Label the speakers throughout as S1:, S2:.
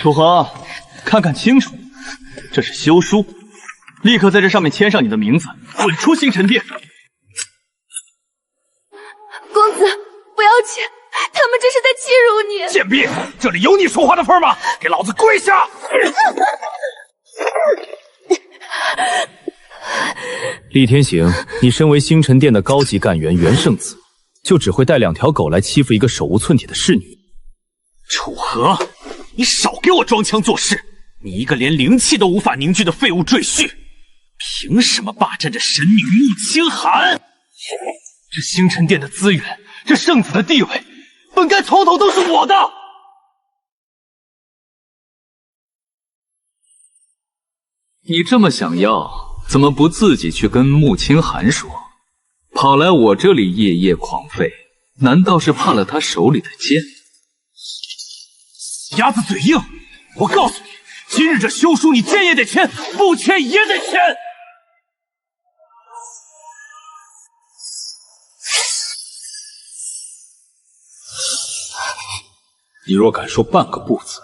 S1: 楚河，看看清楚，这是休书，立刻在这上面签上你的名字，滚出星辰殿！
S2: 公子，不要签，他们这是在欺辱你！
S3: 贱婢，这里有你说话的份吗？给老子跪下！
S4: 厉天行，你身为星辰殿的高级干员元圣子，就只会带2条狗来欺负一个手无寸铁的侍女？
S3: 楚河，你少给我装腔作势！你一个连灵气都无法凝聚的废物赘婿，凭什么霸占着神女穆清寒？
S1: 这星辰殿的资源，这圣子的地位，本该从头都是我的。
S5: 你这么想要，怎么不自己去跟穆清寒说？跑来我这里夜夜狂吠，难道是怕了他手里的剑？
S3: 鸭子嘴硬！我告诉你，今日这休书你签也得签，不签也得签！
S5: 你若敢说半个不字，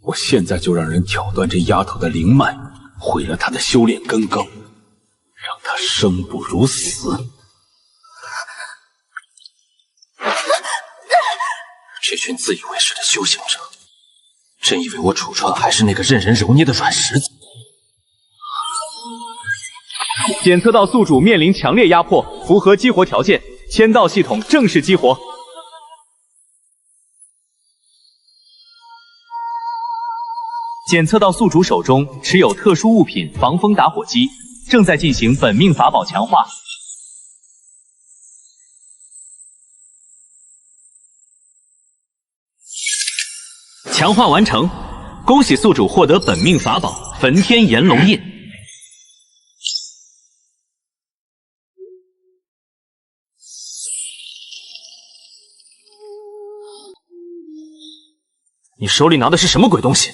S5: 我现在就让人挑断这丫头的灵脉，毁了她的修炼根纲，让她生不如死。这群自以为是的修行者，真以为我楚川还是那个任人揉捏的软石子？
S4: 检测到宿主面临强烈压迫，符合激活条件，签到系统正式激活。检测到宿主手中持有特殊物品防风打火机，正在进行本命法宝强化。强化完成，恭喜宿主获得本命法宝焚天炎龙印。
S3: 你手里拿的是什么鬼东西？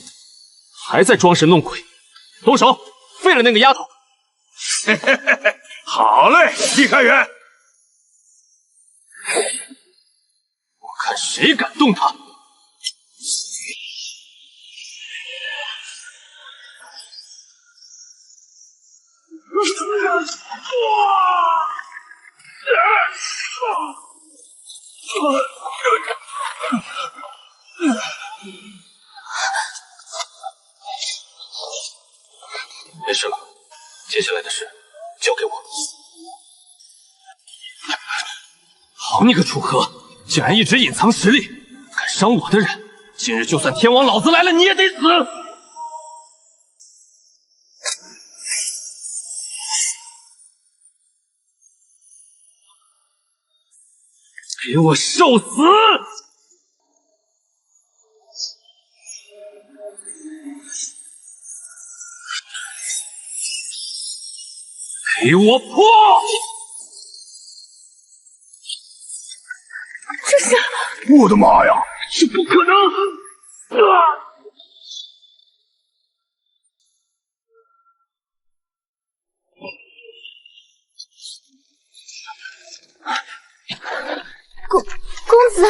S3: 还在装神弄鬼！动手，废了那个丫头！嘿嘿嘿嘿，好嘞，厉开元！我看谁敢动他！
S5: 没事了，接下来的事交给我。
S3: 好你个楚河，竟然一直隐藏实力，敢伤我的人，今日就算天王老子来了，你也得死！给我受死！给我破！
S2: 这是……
S3: 我的妈呀，这不可能！
S2: 公子，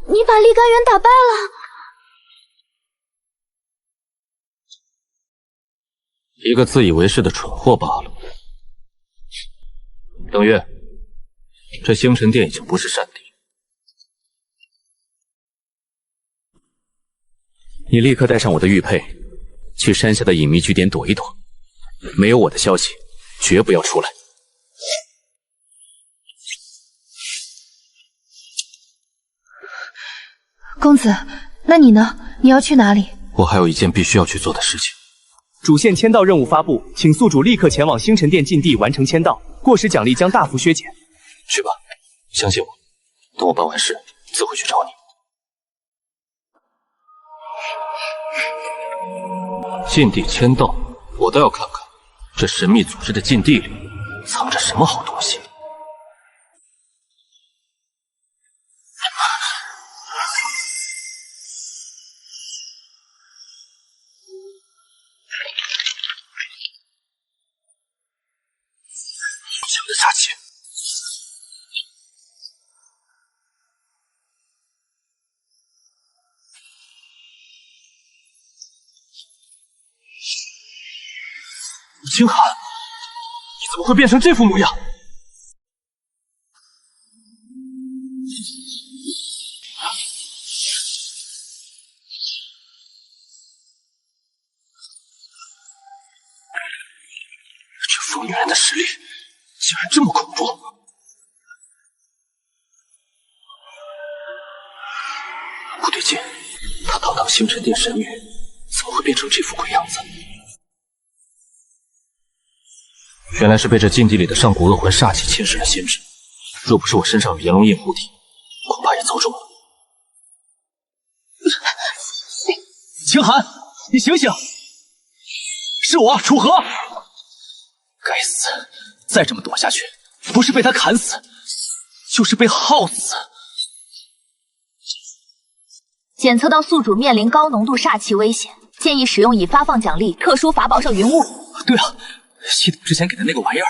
S2: 你把厉干元打败了。
S5: 一个自以为是的蠢货罢了。冷月，这星辰殿已经不是善地，你立刻带上我的玉佩，去山下的隐秘据点躲一躲，没有我的消息，绝不要出来。
S2: 公子，那你呢？你要去哪里？
S5: 我还有一件必须要去做的事情。
S4: 主线签到任务发布，请宿主立刻前往星辰殿禁地完成签到，过时奖励将大幅削减。
S5: 去吧，相信我，等我办完事，自会去找你。禁地签到，我倒要看看这神秘组织的禁地里藏着什么好东西。杀气！
S1: 清寒，你怎么会变成这副模样？这疯女人的实力竟然这么恐怖！不对劲，她堂堂星辰殿神女，怎么会变成这副鬼样子？原来是被这禁地里的上古恶魂煞气侵蚀了心智，若不是我身上有炎龙印护体，恐怕也遭中了。清寒，你醒醒！是我楚河。该死，再这么躲下去，不是被他砍死，就是被耗死。
S2: 检测到宿主面临高浓度煞气危险，建议使用已发放奖励特殊法宝上云雾。
S1: 对啊，系统之前给的那个玩意儿。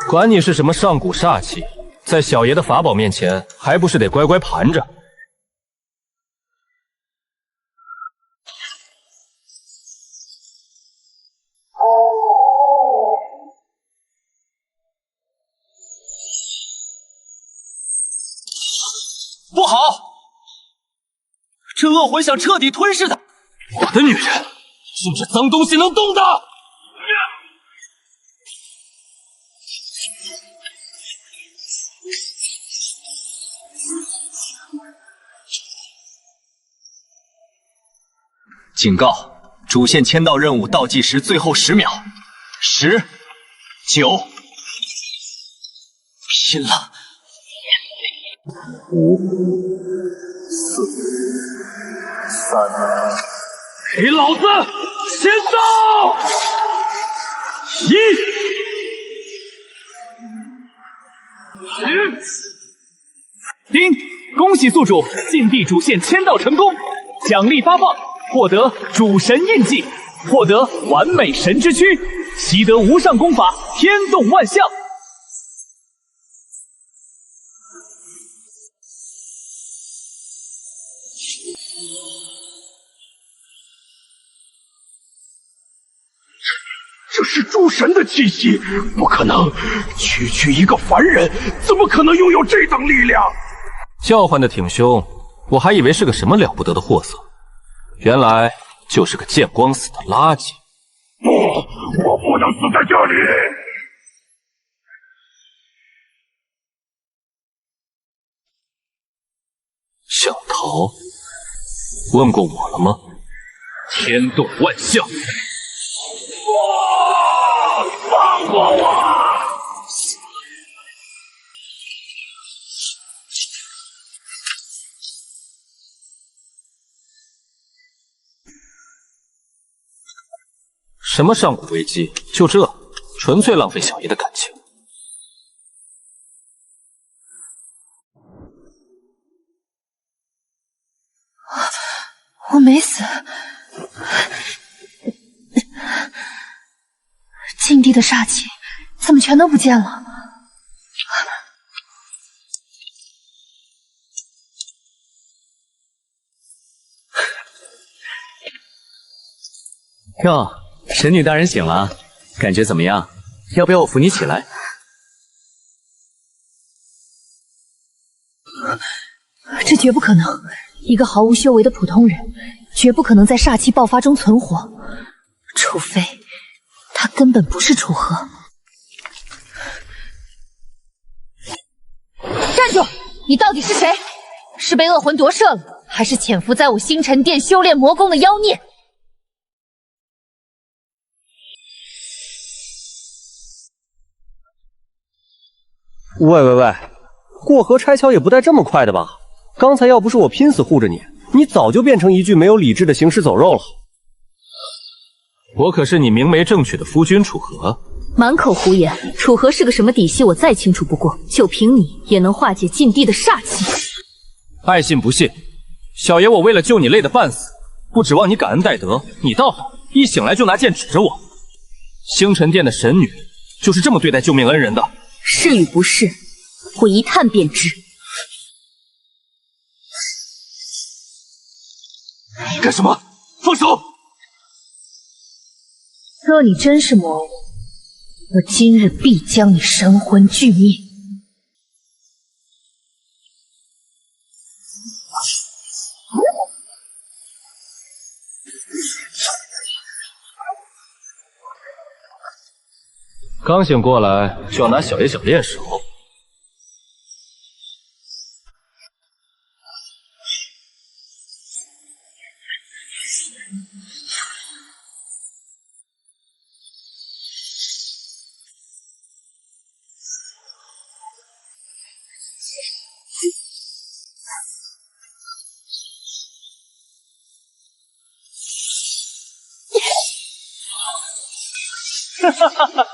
S4: 管你是什么上古煞气，在小爷的法宝面前，还不是得乖乖盘着？
S1: 不好！这恶魂想彻底吞噬他。我的女人，就这脏东西能动的？警告：主线签到任务倒计时最后10秒，10、9，拼了！5、4、3，给老子先到叮！恭喜宿主禁地主线签到成功，奖励发放。获得主神印记，获得完美神之躯，习得无上功法天动万象。
S5: 这是诸神的气息，不可能！区一个凡人，怎么可能拥有这等力量？
S4: 叫唤的挺凶，我还以为是个什么了不得的货色。原来就是个见光死的垃圾！
S5: 不，我不能死在这里！
S4: 想逃？问过我了吗？天动万象！
S5: 放过我！
S4: 什么上古危机？就这，纯粹浪费小爷的感情。
S2: 我没死，禁地的煞气怎么全都不见了？
S1: 哟，神女大人醒了，感觉怎么样？要不要我扶你起来？
S2: 这绝不可能！一个毫无修为的普通人，绝不可能在煞气爆发中存活，除非他根本不是楚河。站住！你到底是谁？是被恶魂夺舍了，还是潜伏在我星辰殿修炼魔功的妖孽？
S6: 喂，过河拆桥也不带这么快的吧？刚才要不是我拼死护着你，你早就变成一具没有理智的行尸走肉了。
S4: 我可是你明媒正娶的夫君楚河。
S2: 满口胡言！楚河是个什么底细，我再清楚不过。就凭你，也能化解禁地的煞气？
S4: 爱信不信，小爷我为了救你累得半死，不指望你感恩戴德，你倒好，一醒来就拿剑指着我。星辰殿的神女就是这么对待救命恩人的。
S2: 是与不是，我一探便知。
S3: 干什么？放手！
S2: 若你真是魔物，我今日必将你神魂俱灭。
S4: 刚醒过来就要拿小爷小练手，哈哈哈！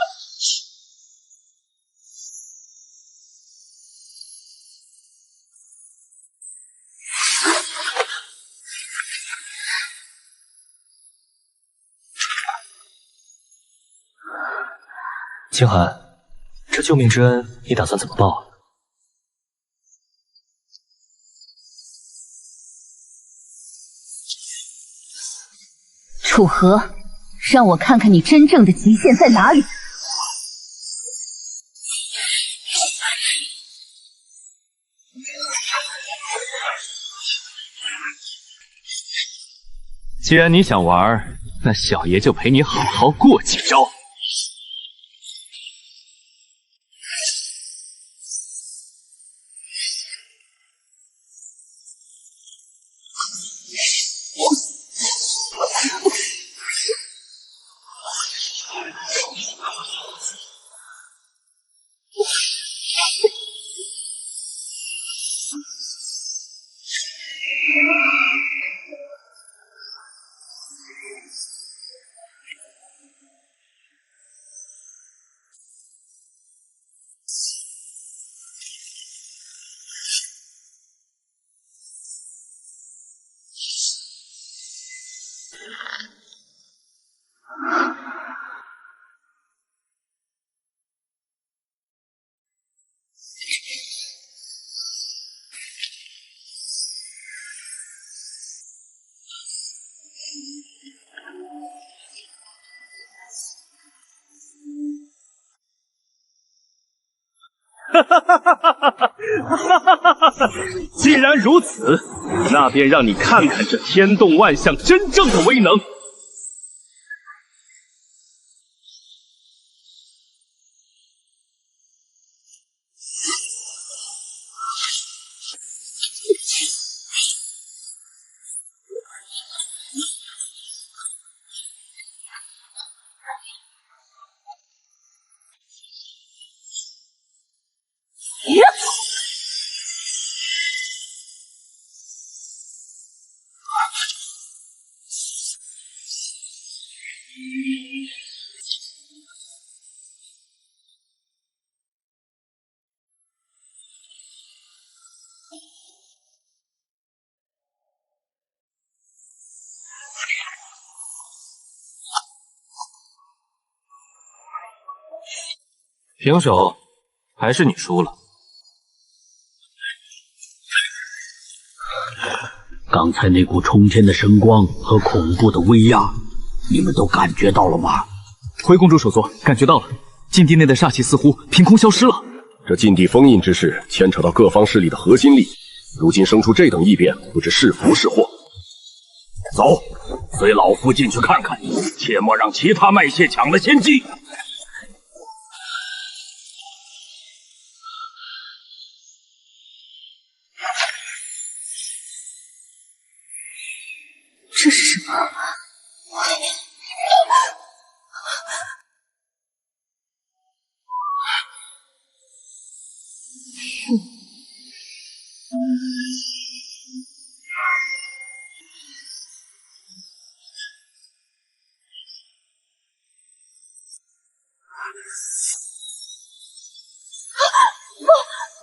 S6: 清寒，这救命之恩你打算怎么报啊？
S2: 楚河，让我看看你真正的极限在哪里。
S4: 既然你想玩，那小爷就陪你好好过几招。
S1: 既然如此，那便让你看看这天动万象真正的威能。
S4: 平手，还是你输了。
S7: 刚才那股冲天的神光和恐怖的威压，你们都感觉到了吗？
S1: 回公主所说，感觉到了。禁地内的煞气似乎凭空消失了。
S8: 这禁地封印之事牵扯到各方势力的核心利益，如今生出这等异变，不知是福是祸。
S7: 走，随老夫进去看看，切莫让其他脉血抢了先机。
S2: 这是什么？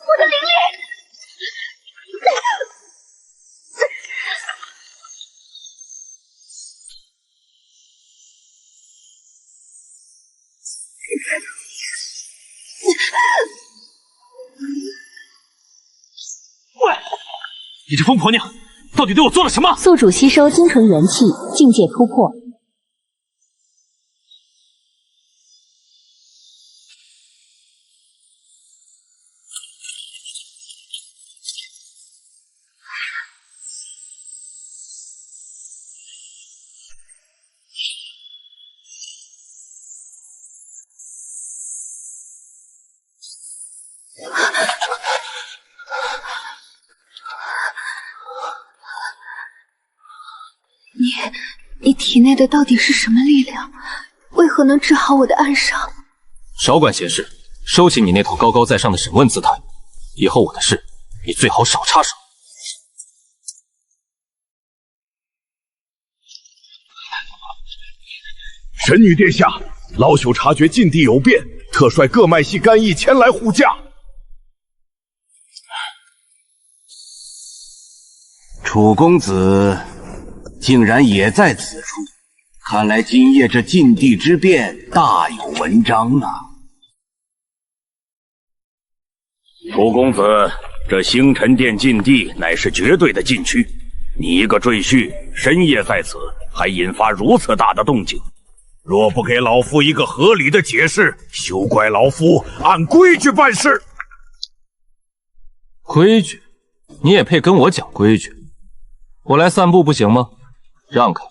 S2: 我的灵力！
S3: 喂，你这疯婆娘，到底对我做了什么？
S2: 宿主吸收精纯元气，境界突破。你体内的到底是什么力量？为何能治好我的暗伤？
S4: 少管闲事，收起你那套高高在上的审问姿态。以后我的事，你最好少插手。
S8: 神女殿下，老朽察觉禁地有变，特率各脉系干役前来护驾。
S7: 楚公子竟然也在此处，看来今夜这禁地之变大有文章啊！
S9: 楚公子，这星辰殿禁地乃是绝对的禁区，你一个赘婿深夜在此，还引发如此大的动静，若不给老夫一个合理的解释，休怪老夫按规矩办事。
S4: 规矩？你也配跟我讲规矩？我来散步不行吗？让开，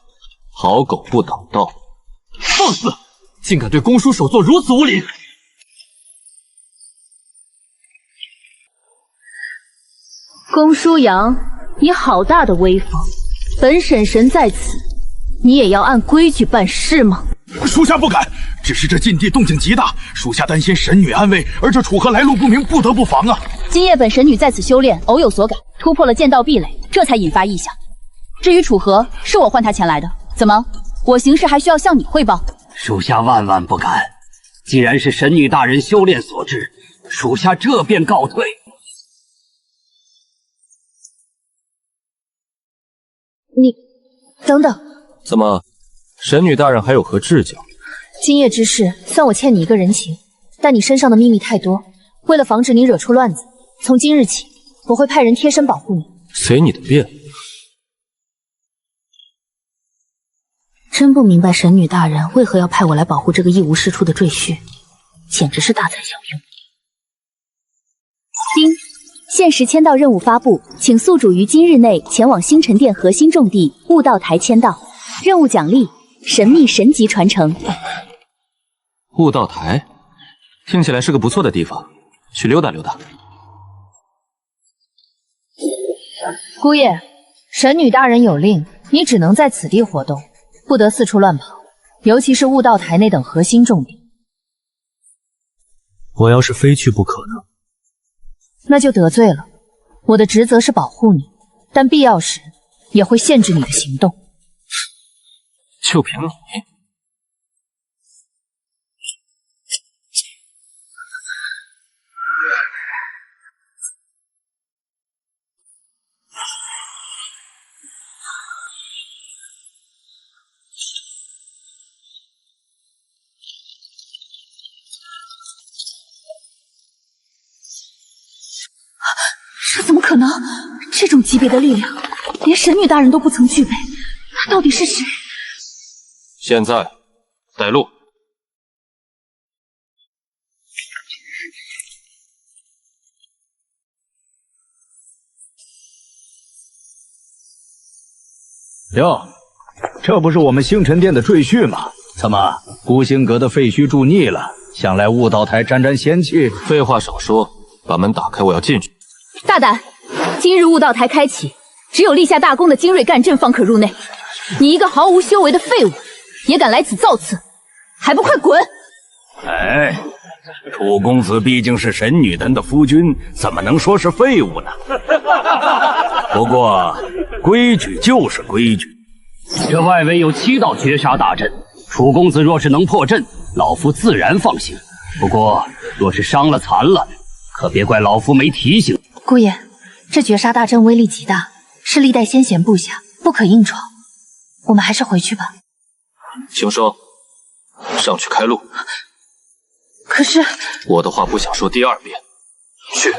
S4: 好狗不挡道。
S1: 放肆！竟敢对公叔手作如此无礼！
S2: 公叔阳，你好大的威风！本婶婶在此，你也要按规矩办事吗？
S8: 属下不敢，只是这禁地动静极大，属下担心神女安危，而这楚河来路不明，不得不防啊。
S2: 今夜本神女在此修炼，偶有所感，突破了剑道壁垒，这才引发异象。至于楚河，是我唤他前来的。怎么，我行事还需要向你汇报？
S7: 属下万万不敢。既然是神女大人修炼所致，属下这便告退。
S2: 你等等，
S4: 怎么，神女大人还有何志教？
S2: 今夜之事，算我欠你一个人情。但你身上的秘密太多，为了防止你惹出乱子，从今日起，我会派人贴身保护你。
S4: 随你的便。
S2: 真不明白神女大人为何要派我来保护这个一无是处的赘婿，简直是大材小用。丁，限时签到任务发布，请宿主于今日内前往星辰殿核心重地悟道台签到。任务奖励：神秘神级传承。
S4: 悟道台，听起来是个不错的地方，去溜达溜达。
S2: 姑爷，神女大人有令，你只能在此地活动，不得四处乱跑，尤其是悟道台那等核心重地。
S1: 我要是非去不可呢？
S2: 那就得罪了。我的职责是保护你，但必要时也会限制你的行动。
S4: 就凭你？
S2: 这怎么可能？这种级别的力量，连神女大人都不曾具备，他到底是谁？
S4: 现在带路。
S10: 哟，这不是我们星辰殿的赘婿吗？怎么孤星阁的废墟住腻了，想来悟道台沾沾仙气？
S4: 废话少说，把门打开，我要进去。
S2: 大胆！今日悟道台开启，只有立下大功的精锐干阵方可入内。你一个毫无修为的废物，也敢来此造次，还不快滚！
S9: 哎，楚公子毕竟是神女丹的夫君，怎么能说是废物呢？不过规矩就是规矩。
S7: 这外围有7道绝杀大阵，楚公子若是能破阵，老夫自然放心。不过若是伤了残了，可别怪老夫没提醒。
S2: 姑爷，这绝杀大阵威力极大，是历代先贤布下，不可硬闯。我们还是回去吧。
S4: 请说，上去开路。
S2: 可是
S4: 我的话不想说第二遍。去。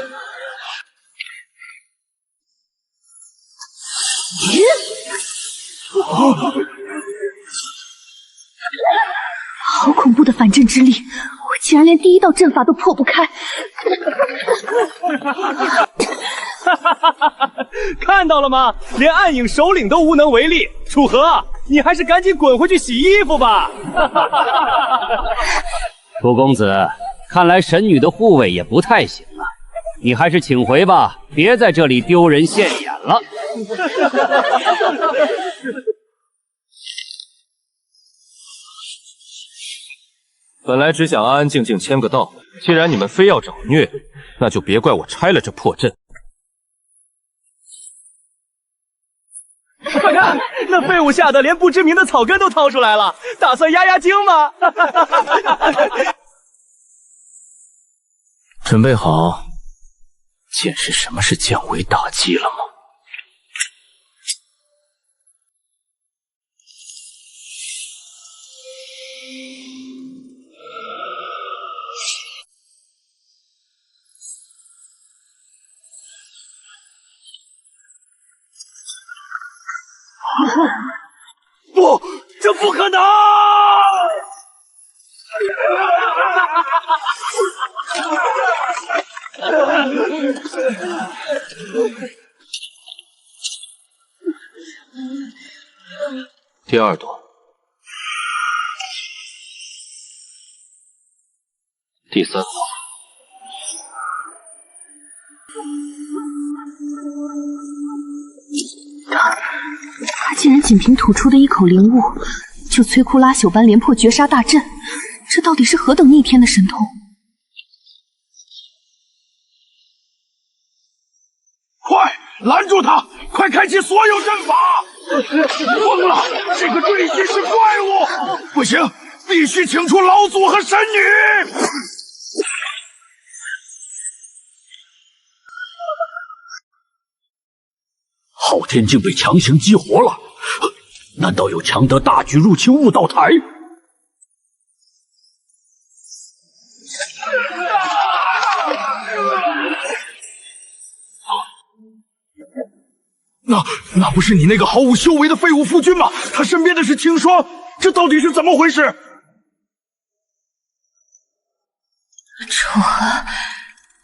S2: 好恐怖的反震之力，我竟然连第一道阵法都破不开。
S6: 看到了吗？连暗影首领都无能为力。楚河，你还是赶紧滚回去洗衣服吧。
S7: 楚公子，看来神女的护卫也不太行啊，你还是请回吧，别在这里丢人现眼了。
S4: 本来只想安安静静签个到，既然你们非要找虐，那就别怪我拆了这破阵。
S6: 快看，那废物吓得连不知名的草根都掏出来了，打算压压惊吗？
S5: 准备好见识什么是降维打击了吗？
S3: 不，这不可能！
S4: 第二朵，第三朵，
S2: 他竟然仅凭吐出的一口灵物，就摧枯拉朽般连破绝杀大阵，这到底是何等逆天的神通？
S9: 快拦住他！快开启所有阵法！疯了！这个赘婿是怪物！不行，必须请出老祖和神女！昊天境被强行激活了，难道有强德大举入侵悟道台？那不是你那个毫无修为的废物夫君吗？他身边的是青霜，这到底是怎么回事？
S2: 楚河，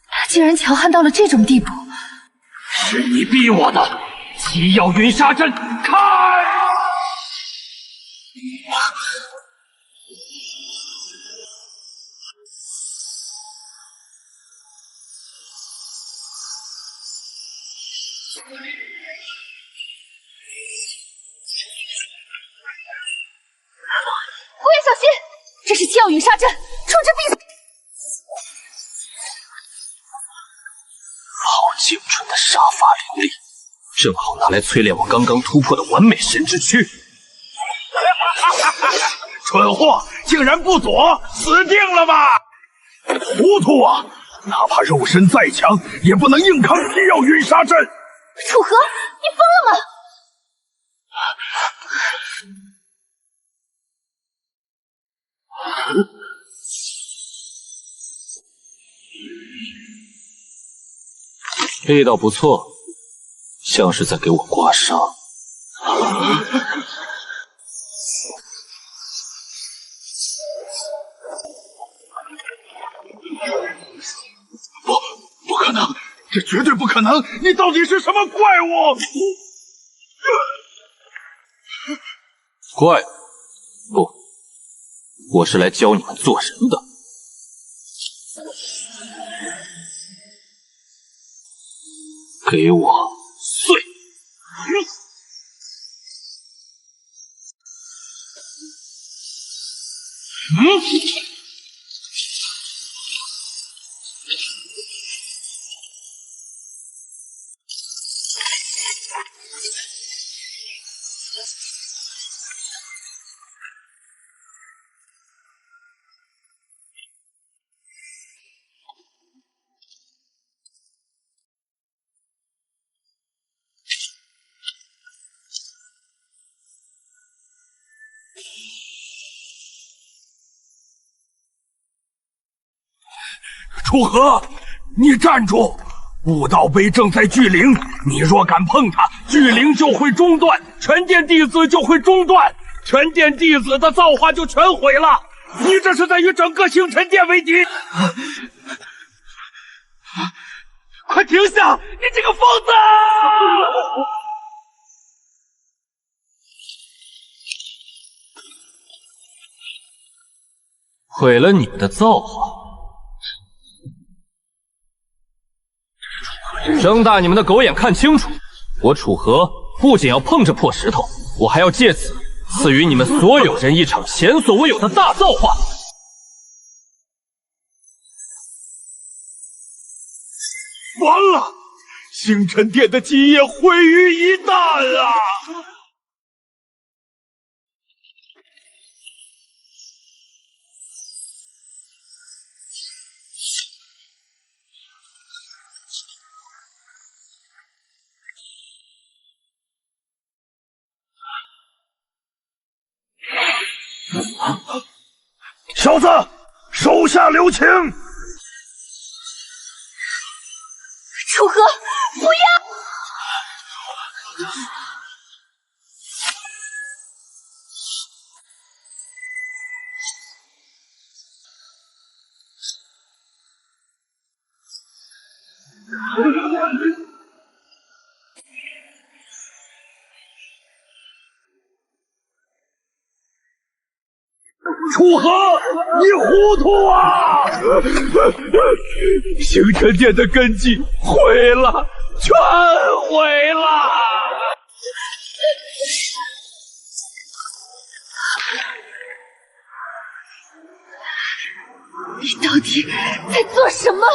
S2: 他竟然强悍到了这种地步！
S9: 是你逼我的！七曜云杀阵开！
S2: 胡言小心，这是七曜云杀阵，处置必死！
S4: 好精准的杀伐凌厉，正好拿来淬炼我刚刚突破的完美神之躯。
S9: 蠢货，竟然不躲，死定了吧！糊涂啊！哪怕肉身再强，也不能硬抗七曜云杀阵。
S2: 楚河，你疯了吗？
S4: 味道不错，像是在给我刮痧。
S9: 不可能，这绝对不可能！你到底是什么怪物？
S4: 怪物？不，我是来教你们做人的。给我碎！
S9: 楚河，你站住！悟道碑正在聚灵，你若敢碰它，聚灵就会中断，全殿弟子就会中断，全殿弟子的造化就全毁了。你这是在与整个星辰殿为敌！快停下！你这个疯子！
S4: 毁了你们的造化！睁大你们的狗眼看清楚，我楚河不仅要碰这破石头，我还要借此赐予你们所有人一场前所未有的大造化！
S9: 完了，星辰殿的基业毁于一旦啊！小子，手下留情！
S2: 楚河，不要！
S9: 楚河，你糊涂啊！星辰殿的根基毁了，全毁了！
S2: 你到底在做什么？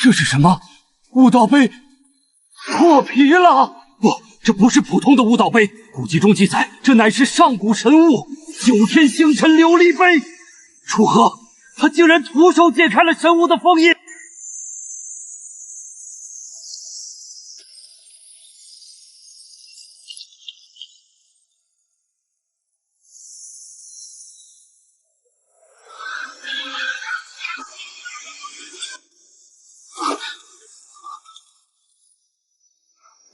S3: 这是什么？悟道碑破皮了！不，这不是普通的悟道碑，古籍中记载，这乃是上古神物九天星辰琉璃碑。楚河，他竟然徒手解开了神物的封印！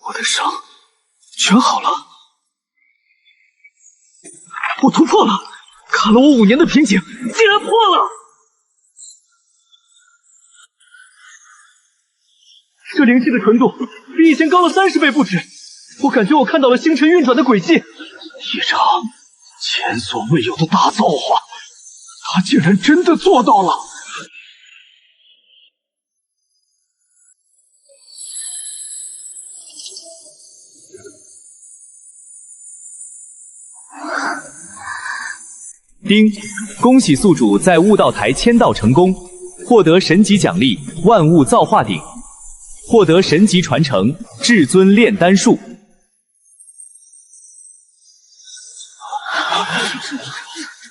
S1: 我的伤全好了，我突破了，卡了我5年的瓶颈竟然破了！这灵气的纯度比以前高了30倍不止，我感觉我看到了星辰运转的轨迹，一场前所未有的大造化，他竟然真的做到了！
S11: 丁，恭喜宿主在悟道台签到成功，获得神级奖励万物造化鼎，获得神级传承至尊炼丹术。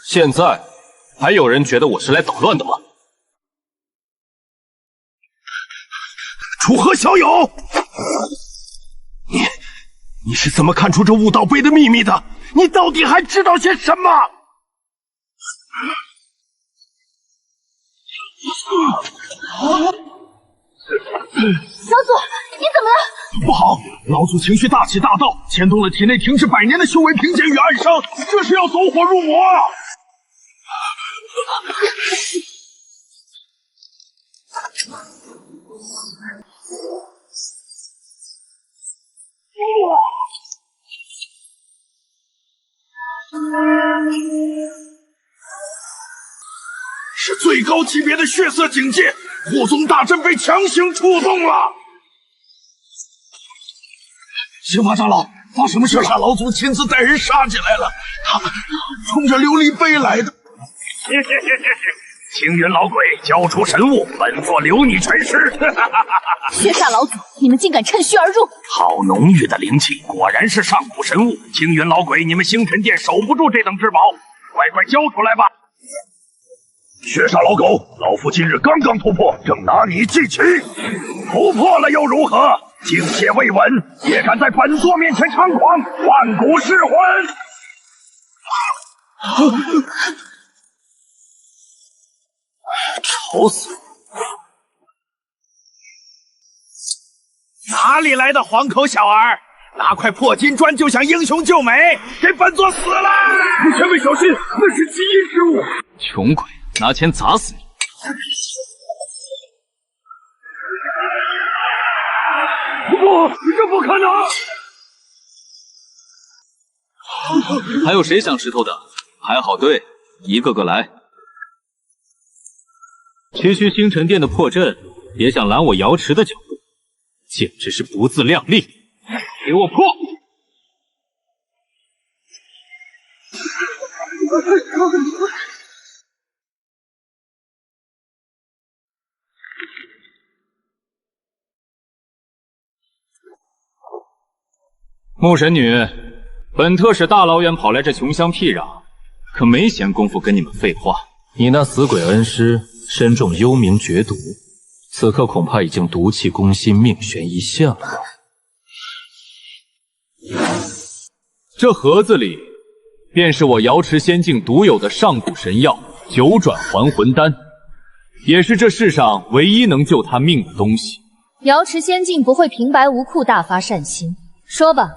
S4: 现在还有人觉得我是来捣乱的吗？
S9: 楚河小友，你是怎么看出这悟道碑的秘密的？你到底还知道些什么？
S2: 小祖，你怎么了？
S9: 不好，老祖情绪大起大躁，牵动了体内停滞100年的修为平减与暗伤，这是要走火入魔啊！是最高级别的血色警戒，护宗大阵被强行触动了。刑法长老，
S3: 发什么事了？
S12: 沙老祖亲自带人杀进来了，他冲着琉璃杯来的。
S9: 青云老鬼，交出神物，本座留你全尸。
S2: 血煞老祖，你们竟敢趁虚而入！
S9: 好浓郁的灵气，果然是上古神物。青云老鬼，你们星辰殿守不住这等至宝，快快交出来吧！
S12: 血煞老狗，老夫今日刚刚突破，正拿你祭旗。突破了又如何？境界未稳，也敢在本座面前猖狂，万古噬魂！
S1: 愁死了！哪里来的黄口小儿？拿块破金砖就想英雄救美，给本座死了！
S12: 前辈小心，那是基因之物。
S4: 穷鬼，拿钱砸死你！
S12: 不，这不可能！
S4: 还有谁想石头的？排好队，一个个来。区区星辰殿的破阵，也想拦我瑶池的脚步，简直是不自量力！给我破！木神女，本特使大老远跑来这穷乡僻壤，可没闲工夫跟你们废话。你那死鬼恩师身中幽冥绝毒，此刻恐怕已经毒气攻心，命悬一线了吧？这盒子里便是我瑶池仙境独有的上古神药九转还魂丹，也是这世上唯一能救他命的东西。
S2: 瑶池仙境不会平白无故大发善心，说吧，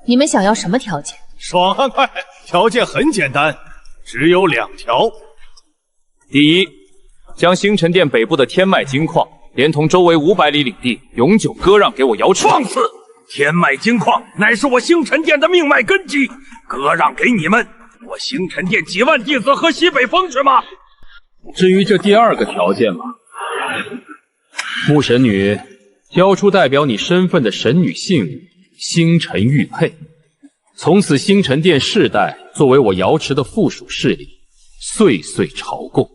S2: 你们想要什么条件？
S1: 爽快，条件很简单，只有2条。
S4: 第一，将星辰殿北部的天脉金矿，连同周围500里领地，永久割让给我瑶池。
S9: 放肆！天脉金矿乃是我星辰殿的命脉根基，割让给你们，我星辰殿几万弟子喝西北风去吗？
S5: 至于这第2个条件嘛，木神女，交出代表你身份的神女信物星辰玉佩，从此星辰殿世代作为我瑶池的附属势力，岁岁朝贡。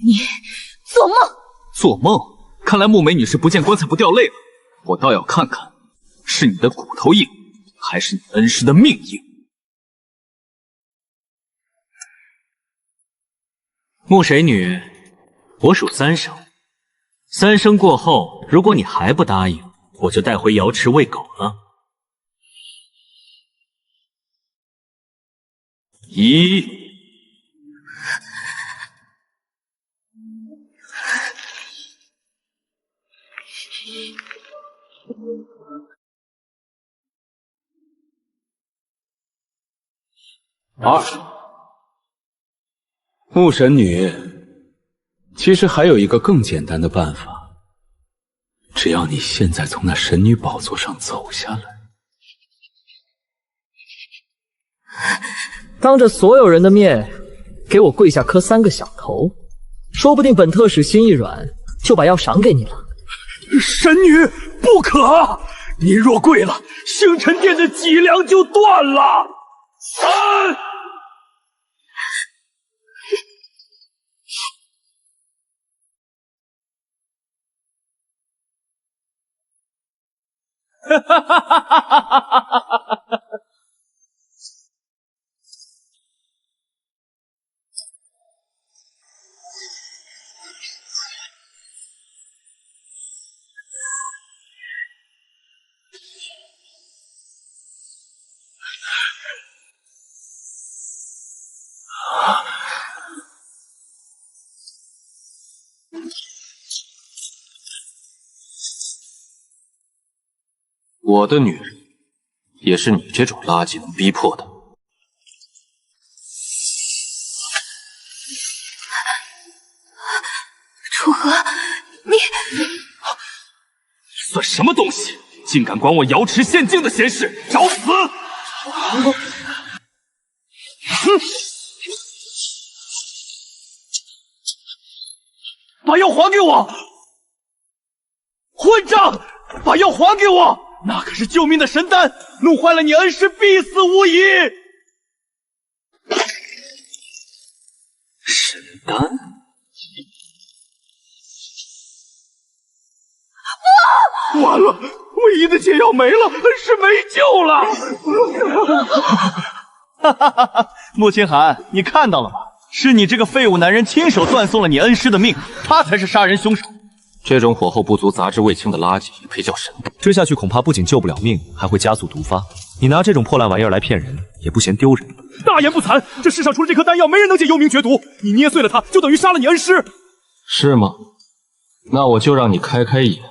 S2: 你做梦！
S4: 做梦！看来木美女是不见棺材不掉泪了。我倒要看看，是你的骨头硬，还是你恩师的命硬。
S13: 木神女，我数3声，3声过后，如果你还不答应，我就带回瑶池喂狗了。
S4: 1、
S5: 2。木神女，其实还有一个更简单的办法，只要你现在从那神女宝座上走下来，
S14: 当着所有人的面给我跪下磕3个响头，说不定本特使心一软，就把药赏给你了。
S3: 神女，不可！你若跪了，星辰殿的脊梁就断了。3。
S4: 哈哈哈哈哈哈！我的女人，也是你这种垃圾能逼迫的。
S2: 楚河，你
S4: 算什么东西？竟敢管我瑶池仙境的闲事，找死！哼！
S3: 把药还给我！混账！把药还给我！那可是救命的神丹，弄坏了你恩师必死无疑。
S4: 神丹？
S3: 不！完了，唯一的解药没了，恩师没救了。哈哈哈哈！穆清寒，你看到了吗？是你这个废物男人亲手断送了你恩师的命，他才是杀人凶手。
S4: 这种火候不足、杂质未清的垃圾也配叫神丹？
S6: 这下去恐怕不仅救不了命，还会加速毒发。你拿这种破烂玩意儿来骗人，也不嫌丢人。
S1: 大言不惭！这世上除了这颗丹药，没人能解幽冥绝毒。你捏碎了它，就等于杀了你恩师。
S4: 是吗？那我就让你开开眼，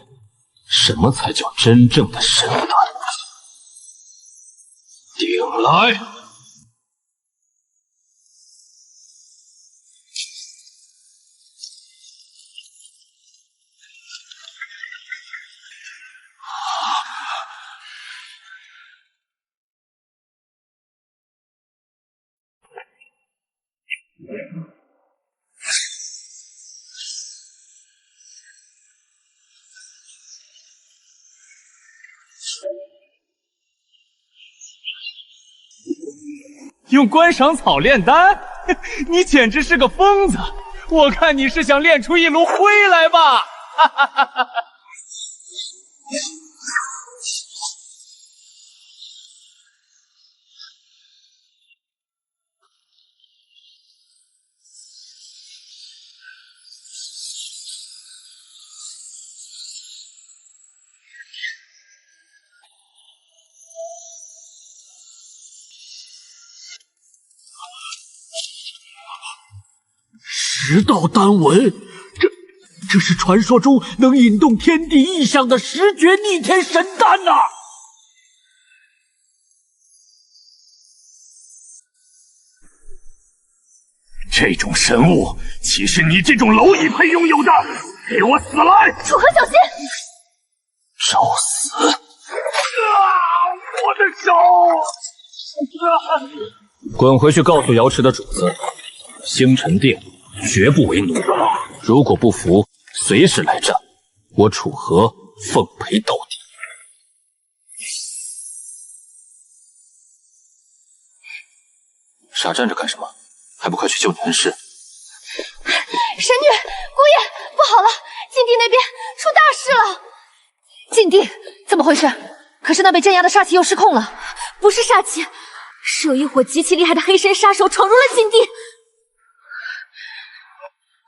S4: 什么才叫真正的神丹？顶来！
S1: 用观赏草炼丹，你简直是个疯子！我看你是想炼出一炉灰来吧！哈哈哈哈！10
S3: 道丹纹，这是传说中能引动天地异象的10绝逆天神丹呐！这种神物，岂是你这种蝼蚁配拥有的？给我死来！
S2: 楚河小心！
S4: 找死！
S3: 我的手！
S4: 滚回去告诉瑶池的主子，星辰殿绝不为奴。如果不服，随时来战，我楚河奉陪到底。傻站着干什么？还不快去救你恩师！
S2: 神女，姑爷，不好了，禁地那边出大事了！禁地，怎么回事？可是那被镇压的煞气又失控了。不是煞气，是有一伙极其厉害的黑身杀手闯入了禁地。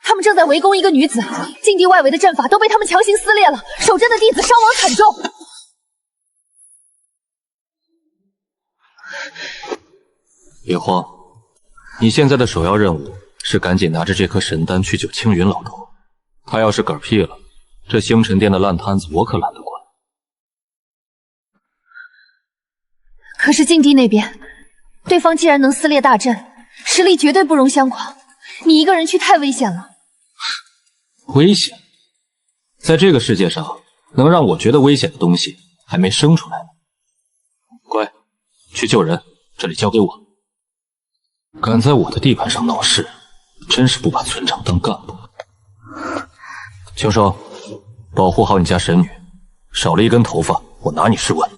S2: 他们正在围攻一个女子，禁地外围的阵法都被他们强行撕裂了，守镇的弟子伤亡惨重。
S4: 别慌，你现在的首要任务是赶紧拿着这颗神丹去救青云老头。他要是嗝屁了，这星辰殿的烂摊子我可懒得管。
S2: 可是禁地那边，对方既然能撕裂大阵，实力绝对不容相狂。你一个人去太危险了。
S4: 危险？在这个世界上，能让我觉得危险的东西还没生出来呢。乖，去救人，这里交给我。敢在我的地盘上闹事，真是不把村长当干部。秋收，保护好你家神女，少了一根头发，我拿你试问。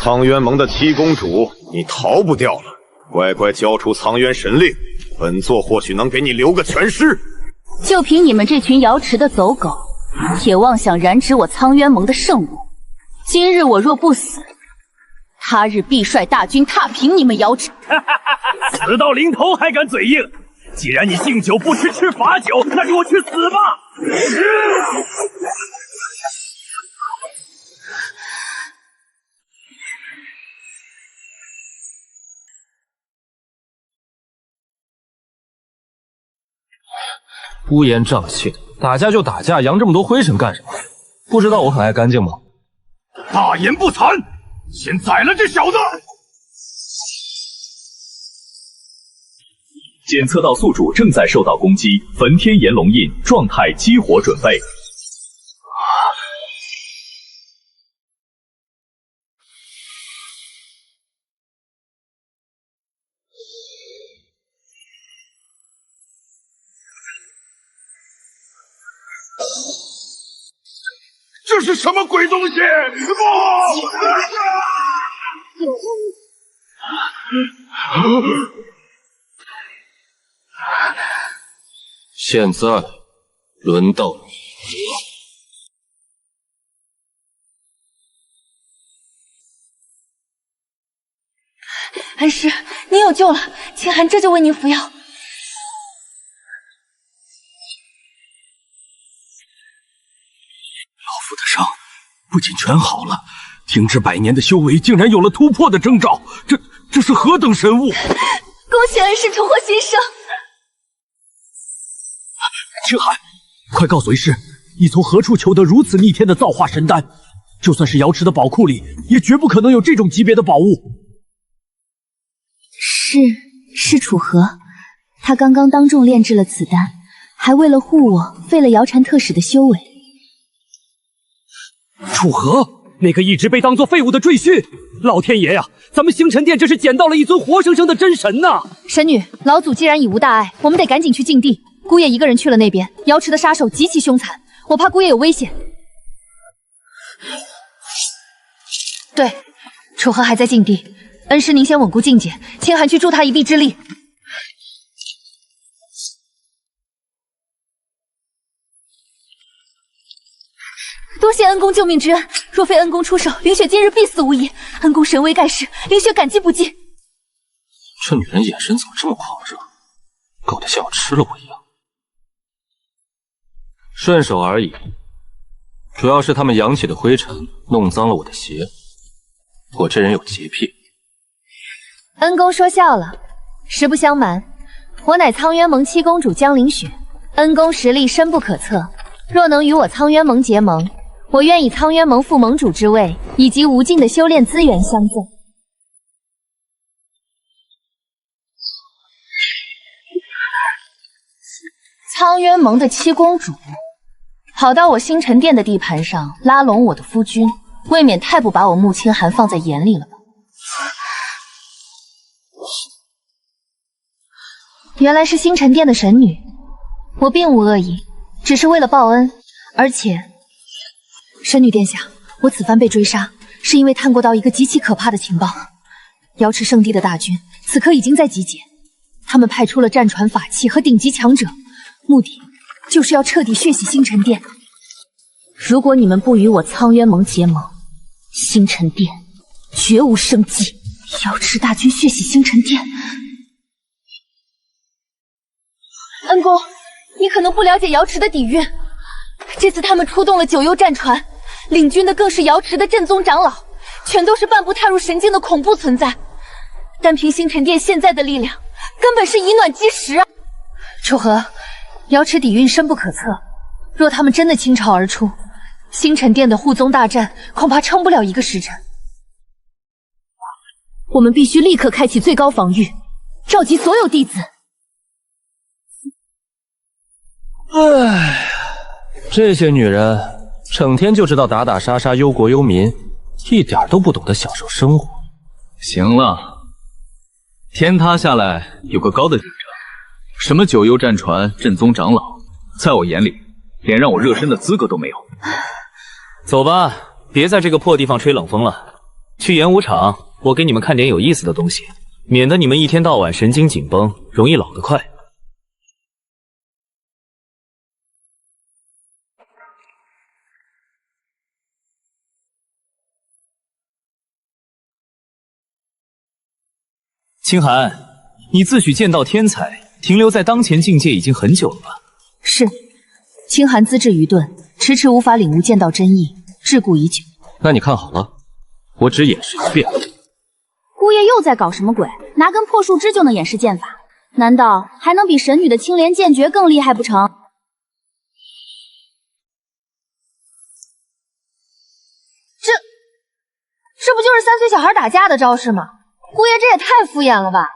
S12: 苍渊盟的七公主，你逃不掉了，乖乖交出苍渊神令，本座或许能给你留个全尸。
S15: 就凭你们这群瑶池的走狗，也妄想染指我苍渊盟的圣物。今日我若不死，他日必率大军踏平你们瑶池。
S1: 死到临头还敢嘴硬！既然你敬酒不吃吃罚酒，那就我去死吧！
S4: 乌烟瘴气的，打架就打架，扬这么多灰尘干什么？不知道我很爱干净吗？
S12: 大言不惭！先宰了这小子！
S11: 检测到宿主正在受到攻击，焚天炎龙印状态激活准备。
S12: 这是什么鬼东西？不！
S4: 现在轮到你。
S2: 恩师，您有救了，清寒这就为您服药。
S3: 我的伤不仅全好了，停滞百年的修为竟然有了突破的征兆，这是何等神物！
S2: 恭喜恩师重获新生！
S3: 青寒，快告诉为师，你从何处求得如此逆天的造化神丹？就算是瑶池的宝库里，也绝不可能有这种级别的宝物。
S15: 是楚河，他刚刚当众炼制了此丹，还为了护我，废了瑶禅特使的修为。
S3: 楚河，那个一直被当作废物的赘婿，老天爷呀，咱们星辰殿这是捡到了一尊活生生的真神呐！
S2: 神女，老祖既然已无大碍，我们得赶紧去禁地。姑爷一个人去了那边，瑶池的杀手极其凶残，我怕姑爷有危险。对，楚河还在禁地，恩师您先稳固境界，清寒去助他一臂之力。多谢恩公救命之恩，若非恩公出手，凌雪今日必死无疑。恩公神威盖世，凌雪感激不尽。
S4: 这女人眼神怎么这么狂热，搞得像要吃了我一样。顺手而已，主要是他们扬起的灰尘弄脏了我的鞋。我这人有洁癖。
S2: 恩公说笑了，实不相瞒，我乃苍渊盟七公主江凌雪，恩公实力深不可测，若能与我苍渊盟结盟，我愿以苍渊盟副盟主之位，以及无尽的修炼资源相赠。苍渊盟的七公主跑到我星辰殿的地盘上拉拢我的夫君，未免太不把我穆清寒放在眼里了吧？原来是星辰殿的神女，我并无恶意，只是为了报恩。而且，神女殿下，我此番被追杀，是因为探过到一个极其可怕的情报。瑶池圣地的大军此刻已经在集结，他们派出了战传法器和顶级强者，目的就是要彻底血洗星辰殿。如果你们不与我苍渊盟结盟，星辰殿绝无生机。瑶池大军血洗星辰殿，恩公，你可能不了解瑶池的底蕴。这次他们出动了九幽战船，领军的更是瑶池的正宗长老，全都是半步踏入神境的恐怖存在。单凭星辰殿现在的力量，根本是以卵击石啊！楚河，瑶池底蕴深不可测，若他们真的倾巢而出，星辰殿的护宗大战恐怕撑不了1个时辰。我们必须立刻开启最高防御，召集所有弟子。
S4: 唉，这些女人整天就知道打打杀杀忧国忧民，一点都不懂得享受生活。
S10: 行了，天塌下来有个高的顶着，什么九幽战船、正宗长老，在我眼里连让我热身的资格都没有。
S13: 走吧，别在这个破地方吹冷风了，去演武场，我给你们看点有意思的东西，免得你们一天到晚神经紧绷，容易老得快。清寒，你自诩剑道天才，停留在当前境界已经很久了吧？
S2: 是，清寒资质愚钝，迟迟无法领悟剑道真意，桎梏已久。
S4: 那你看好了，我只演示一遍。
S15: 姑爷又在搞什么鬼？拿根破树枝就能演示剑法？难道还能比神女的青莲剑诀更厉害不成？
S2: 这不就是3岁小孩打架的招式吗？姑爷这也太敷衍了吧！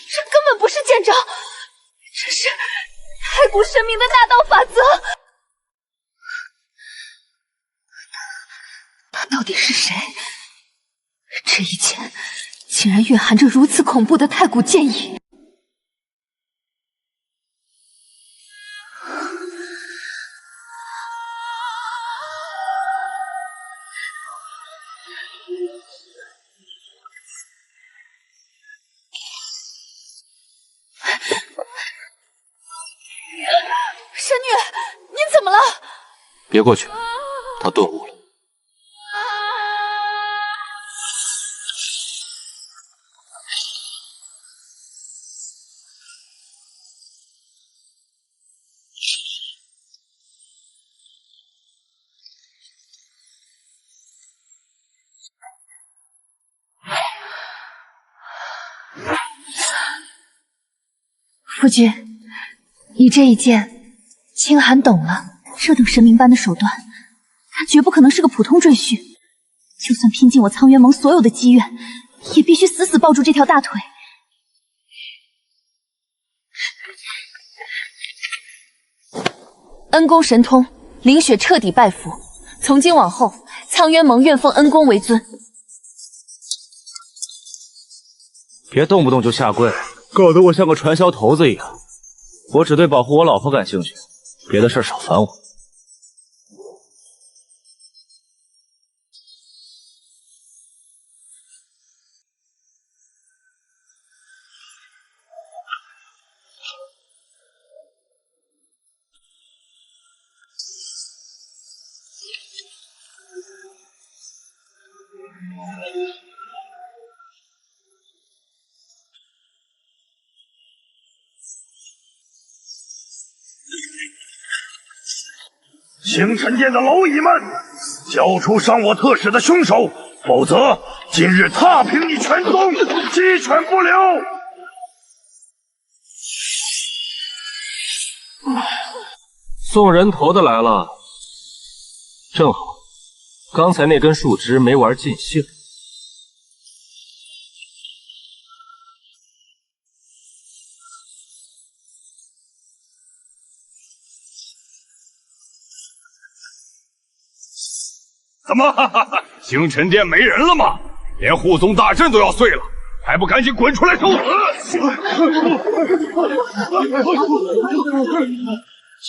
S2: 这根本不是剑招，这是太古神明的大道法则。他到底是谁？这一剑竟然蕴含着如此恐怖的太古剑意。神女，您怎么了？
S4: 别过去，他顿悟了。
S2: 夫君，你这一剑，清寒懂了。
S15: 这等神明般的手段，他绝不可能是个普通赘婿。就算拼尽我苍渊盟所有的机缘，也必须死死抱住这条大腿。
S2: 恩公神通，凌雪彻底拜服。从今往后，苍渊盟愿奉恩公为尊。
S6: 别动不动就下跪，搞得我像个传销头子一样。我只对保护我老婆感兴趣，别的事儿少烦我。
S12: 星辰殿的蝼蚁们，交出伤我特使的凶手，否则今日踏平你全宗，鸡犬不留！
S6: 送人头的来了，正好，刚才那根树枝没玩尽兴。
S12: 怎么，星辰殿没人了吗？连护宗大阵都要碎了，还不赶紧滚出来受死！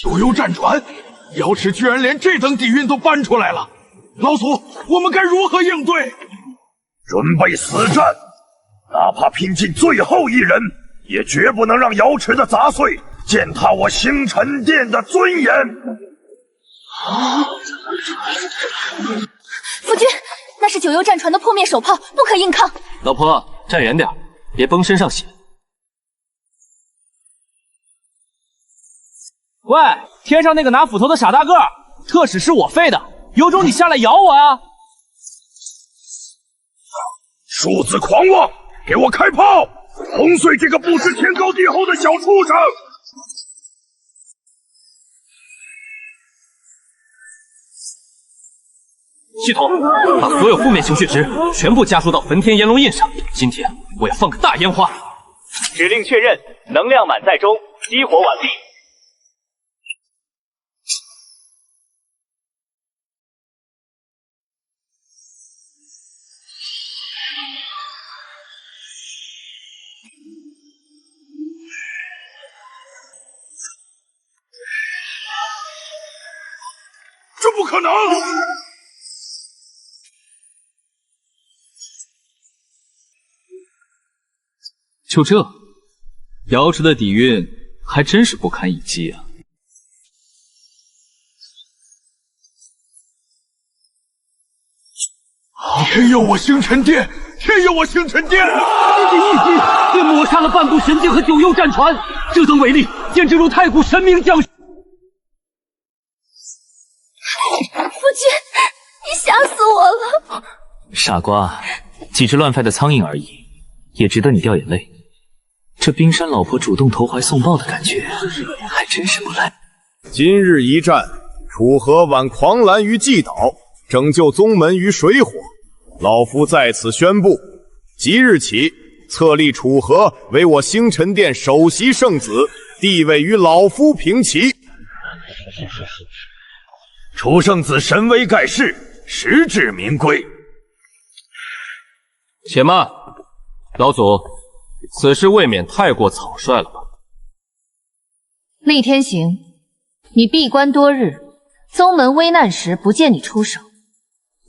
S16: 九幽战船，瑶池居然连这等底蕴都搬出来了，老祖，我们该如何应对？
S12: 准备死战，哪怕拼尽最后一人，也绝不能让瑶池的杂碎践踏我星辰殿的尊严。
S2: 夫君，那是九幽战船的破灭手炮，不可硬抗。
S6: 老婆，站远点，别崩身上血。
S1: 喂，天上那个拿斧头的傻大个，特使是我废的，有种你下来咬我啊！
S12: 庶子狂妄，给我开炮，轰碎这个不知天高地厚的小畜生！
S6: 系统，把所有负面情绪值全部加输到焚天炎龙印上。今天我要放个大烟花。
S11: 指令确认，能量满载中，激活完毕。
S12: 这不可能！
S10: 就这，瑶池的底蕴还真是不堪一击啊！
S16: 天佑我星辰殿！天佑我星辰殿！
S7: 你这一击便抹杀了半部神境和九幽战船，这等威力简直如太古神明降世。
S2: 夫君，你吓死我了！
S13: 傻瓜，几只乱飞的苍蝇而已，也值得你掉眼泪。这冰山老婆主动投怀送抱的感觉，还真是不赖。
S17: 今日一战，楚河挽狂澜于既倒，拯救宗门于水火。老夫在此宣布，即日起，册立楚河为我星辰殿首席圣子，地位与老夫平齐。
S9: 楚圣子神威盖世，实至名归。
S4: 且慢，老祖，此事未免太过草率了吧？
S2: 厉天行，你闭关多日，宗门危难时不见你出手，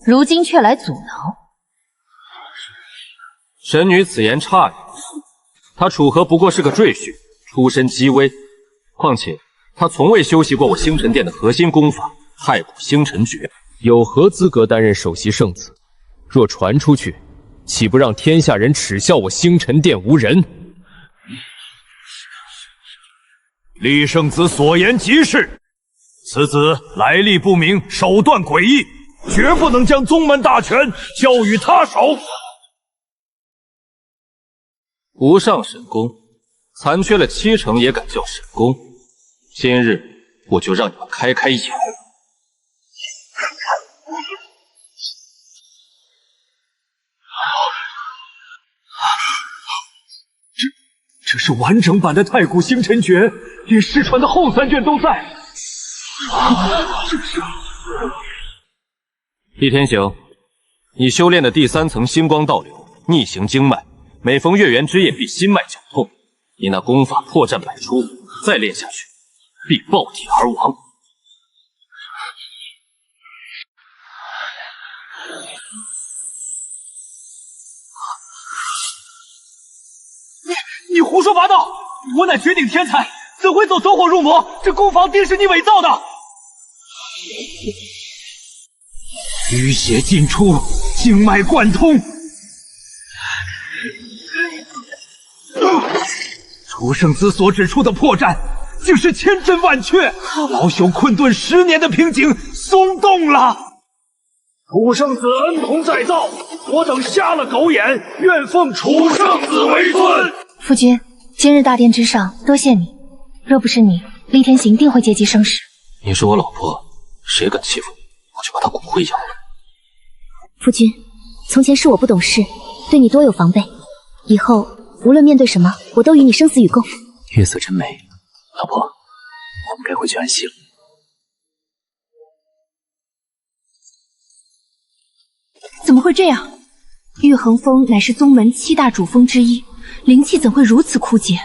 S2: 如今却来阻挠。
S4: 神女此言差矣，他楚河不过是个赘婿，出身极微，况且他从未修习过我星辰殿的核心功法太古星辰诀，
S5: 有何资格担任首席圣子？若传出去，岂不让天下人耻笑我星辰殿无人？
S9: 厉圣子所言极是，此子来历不明，手段诡异，绝不能将宗门大权交于他手。
S4: 不上神功，残缺了70%也敢叫神功？今日我就让你们开开眼。
S3: 这是完整版的太古星辰诀，连失传的后3卷都在。这是
S4: 厉天行，你修炼的第3层星光倒流，逆行经脉，每逢月圆之夜必心脉绞痛。你那功法破绽百出，再练下去，必爆体而亡。
S3: 你胡说八道！我乃绝顶天才，怎会走火入魔？这功法定是你伪造的！淤血尽出，经脉贯通。楚圣子所指出的破绽，竟是千真万确。老朽困顿10年的瓶颈松动了。楚圣子恩同再造，我等瞎了狗眼，愿奉楚圣子为尊。
S2: 夫君，今日大殿之上，多谢你。若不是你，厉天行定会借机生事。
S4: 你是我老婆，谁敢欺负你，我就把他骨灰扬了。
S15: 夫君，从前是我不懂事，对你多有防备，以后无论面对什么，我都与你生死与共。
S10: 月色真美，老婆，我们该回去安息了。
S2: 怎么会这样？玉衡峰乃是宗门7大主峰之一，灵气怎会如此枯竭？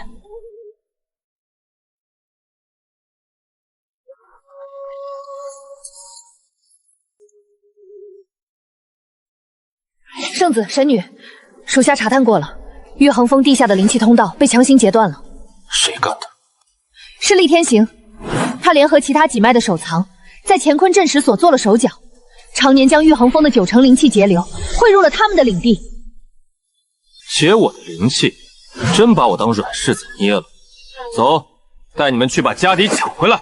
S2: 圣子、神女，属下查探过了，玉衡峰地下的灵气通道被强行截断了。
S4: 谁干的？
S2: 是厉天行，他联合其他几脉的首藏，在乾坤阵时所做了手脚，常年将玉衡峰的90%灵气截流，汇入了他们的领地。
S4: 截我的灵气，真把我当软柿子捏了。走，带你们去把家底抢回来。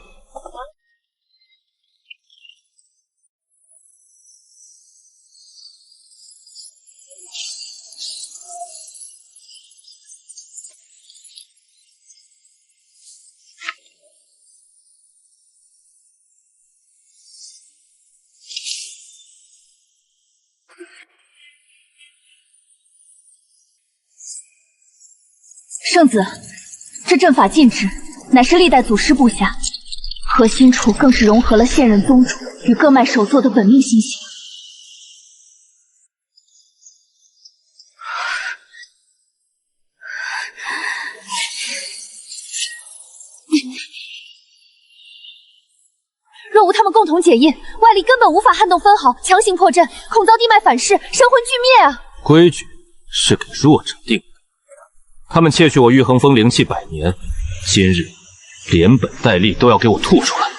S15: 圣子，这阵法禁制，乃是历代祖师布下，核心处更是融合了现任宗主与各脉首座的本命心性。
S2: 若无他们共同解印，外力根本无法撼动分毫，强行破阵，恐遭地脉反噬，神魂俱灭啊！
S4: 规矩是给弱者定的。他们窃取我玉衡峰灵气100年，今日连本带利都要给我吐出来。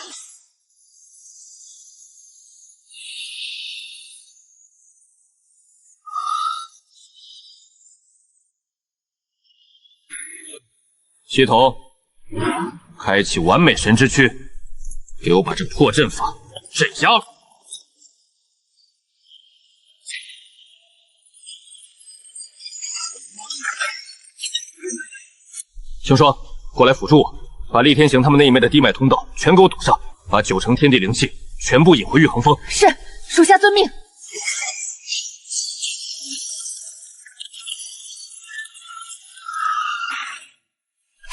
S4: 系统，开启完美神之躯，给我把这破阵法镇压了。青霜，过来辅助我，把厉天行他们那一脉的地脉通道全给我堵上，把90%天地灵气全部引回玉衡峰。
S2: 是，属下遵命。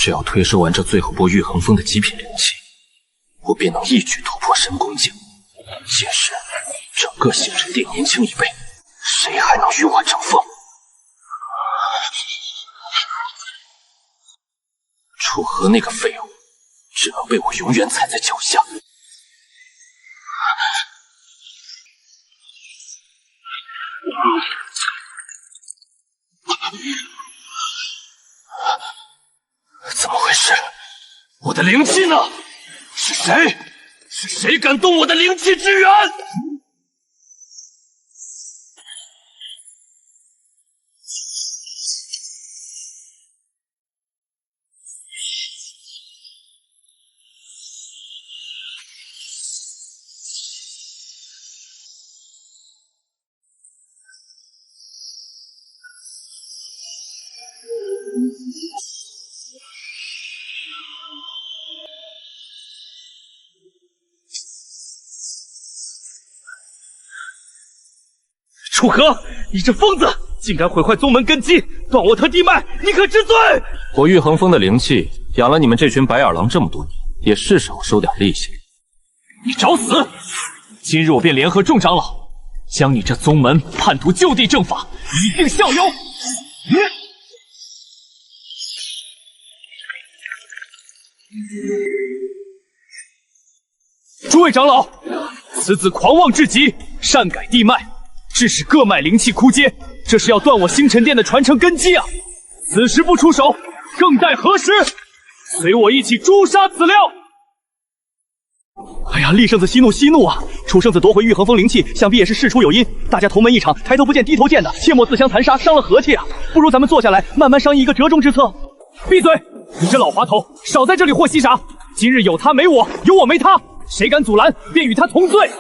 S4: 只要推收完这最后波御衡峰的极品灵气，我便能一举突破神功境，届时整个星辰殿年轻一倍，谁还能与我争锋？楚河那个废物，只能被我永远踩在脚下。怎么回事？我的灵气呢？是谁？是谁敢动我的灵气之源？楚河，你这疯子，竟敢毁坏宗门根基，断我特地脉，你可知罪？我御衡峰的灵气养了你们这群白眼狼这么多年，也是时候收点利息。
S1: 你找死！今日我便联合众长老，将你这宗门叛徒就地正法，以儆效尤。诸位长老，此子狂妄至极，擅改地脉，致使各脉灵气枯竭，这是要断我星辰殿的传承根基啊！此时不出手，更待何时？随我一起诛杀此料！
S11: 哎呀，厉圣子息怒啊！楚圣子夺回御衡峰灵气，想必也是事出有因。大家同门一场，抬头不见低头见的，切莫自相残杀，伤了和气啊！不如咱们坐下来，慢慢商议一个折中之策。
S1: 闭嘴！你这老滑头，少在这里和稀啥！今日有他没我，有我没他，谁敢阻拦，便与他同罪！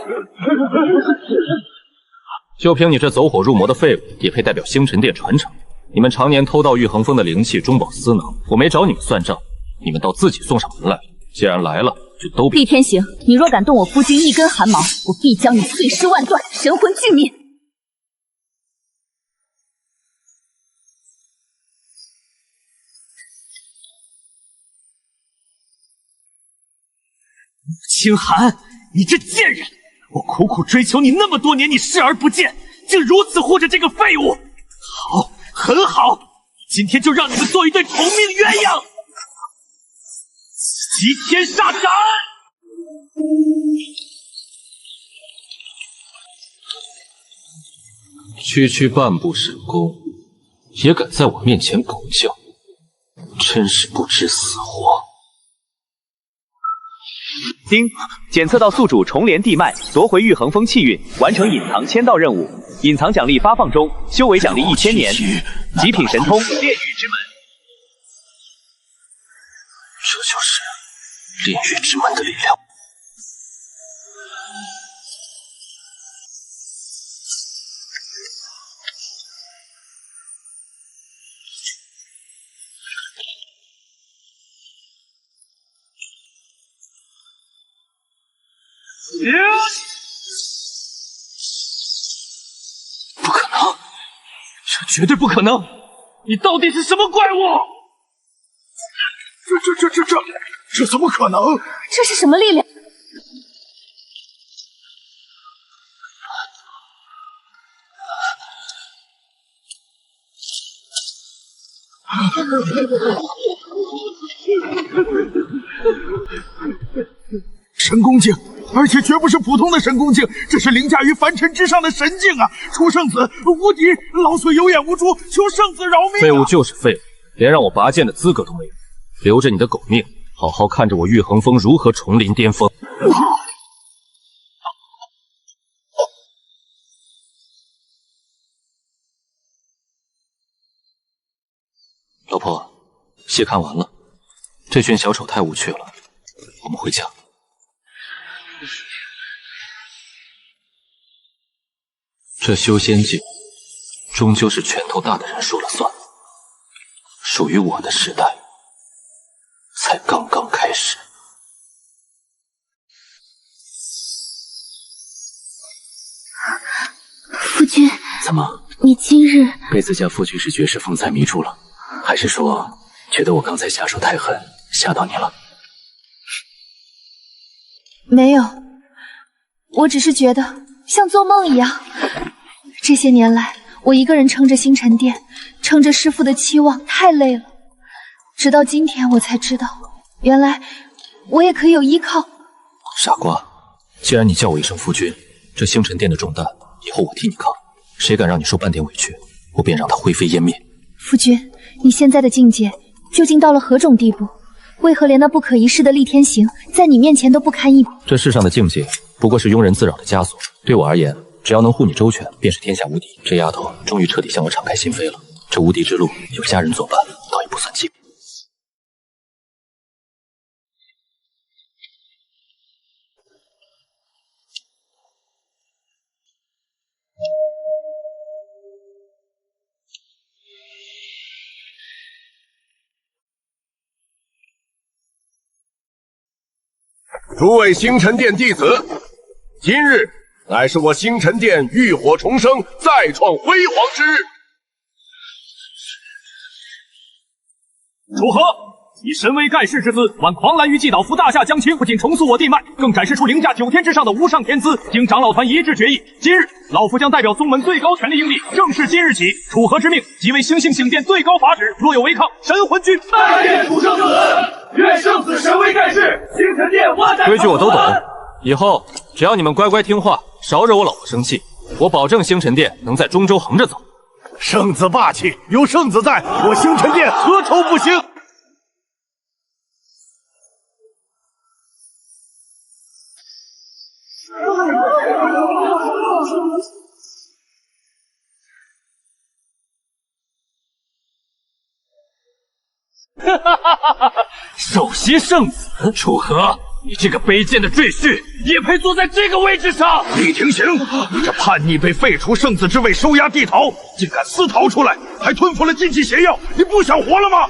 S4: 就凭你这走火入魔的废物，也配代表星辰殿传承？你们常年偷盗御衡峰的灵气，中饱私囊，我没找你们算账，你们倒自己送上门来。既然来了，就都别。
S15: 厉天行，你若敢动我夫君一根汗毛，我必将你碎尸万段，神魂俱灭。
S1: 清寒，你这贱人！我苦苦追求你那么多年，你视而不见，竟如此护着这个废物。好，很好，今天就让你们做一对同命鸳鸯。齐天煞斩！
S4: 区半步神功，也敢在我面前狗叫，真是不知死活。
S11: 丁，检测到宿主重连地脉，夺回御衡峰气运，完成隐藏签到任务。隐藏奖励发放中，修为奖励1000年。极品神通炼狱之门。
S4: 这就是炼狱之门的力量。
S1: 不可能，这绝对不可能！你到底是什么怪物？
S16: 这怎么可能？
S15: 这是什么力量？
S16: 神功境，而且绝不是普通的神功境，这是凌驾于凡尘之上的神境啊！楚圣子无敌，老孙有眼无珠，求圣子饶命！
S4: 废物就是废物，连让我拔剑的资格都没有，留着你的狗命，好好看着我御衡峰如何重临巅峰。老婆，戏看完了，这群小丑太无趣了，我们回家。这修仙界终究是拳头大的人说了算，属于我的时代才刚刚开始。
S15: 夫君，
S10: 怎么？
S15: 你今日
S10: 被自家夫君是绝世风采迷住了，还是说
S4: 觉得我刚才下手太狠，吓到你了？
S2: 没有，我只是觉得像做梦一样。这些年来，我一个人撑着星辰殿，撑着师父的期望，太累了。直到今天，我才知道，原来我也可以有依靠。
S4: 傻瓜，既然你叫我一声夫君，这星辰殿的重担以后我替你扛。谁敢让你受半点委屈，我便让他灰飞烟灭。
S2: 夫君，你现在的境界究竟到了何种地步？为何连那不可一世的厉天行在你面前都不堪一击？
S4: 这世上的境界不过是庸人自扰的枷锁，对我而言，只要能护你周全，便是天下无敌。这丫头终于彻底向我敞开心扉了，这无敌之路有佳人作伴，倒也不算寂寞。
S8: 诸位星辰殿弟子，今日乃是我星辰殿浴火重生、再创辉煌之日。
S1: 楚河，以神威盖世之姿，挽狂澜于既倒，扶大夏将倾，不仅重塑我地脉，更展示出凌驾9天之上的无上天资。经长老团一致决议，今日老夫将代表宗门最高权力应立，正式今日起，楚河之命即为星星殿最高法旨，若有违抗，神魂拘。拜见楚圣子，愿圣子神威盖世，星辰殿万代。
S4: 规矩我都懂，以后只要你们乖乖听话，少惹我老婆生气，我保证星辰殿能在中州横着走。
S12: 圣子霸气，有圣子在，我星辰殿何愁不行？
S1: 首席圣子楚河，你这个卑贱的赘婿，也配坐在这个位置上？
S12: 厉天行，你这叛逆被废除圣子之位、收押地逃，竟敢私逃出来，还吞服了禁忌邪药，你不想活了吗？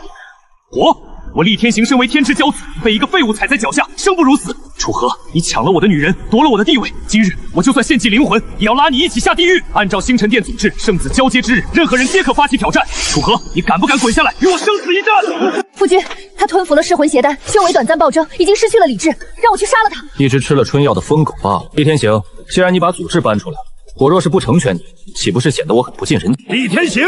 S1: 我厉天行身为天之骄子，被一个废物踩在脚下，生不如死。楚河，你抢了我的女人，夺了我的地位，今日我就算献祭灵魂，也要拉你一起下地狱。按照星辰殿组织，圣子交接之日，任何人皆可发起挑战。楚河，你敢不敢滚下来，与我生死一战？
S2: 夫君，他吞服了噬魂邪丹，修为短暂暴增，已经失去了理智，让我去杀了他。
S4: 一只吃了春药的疯狗罢了。厉天行，既然你把祖制搬出来了，我若是不成全你，岂不是显得我很不近人情？
S12: 厉天行，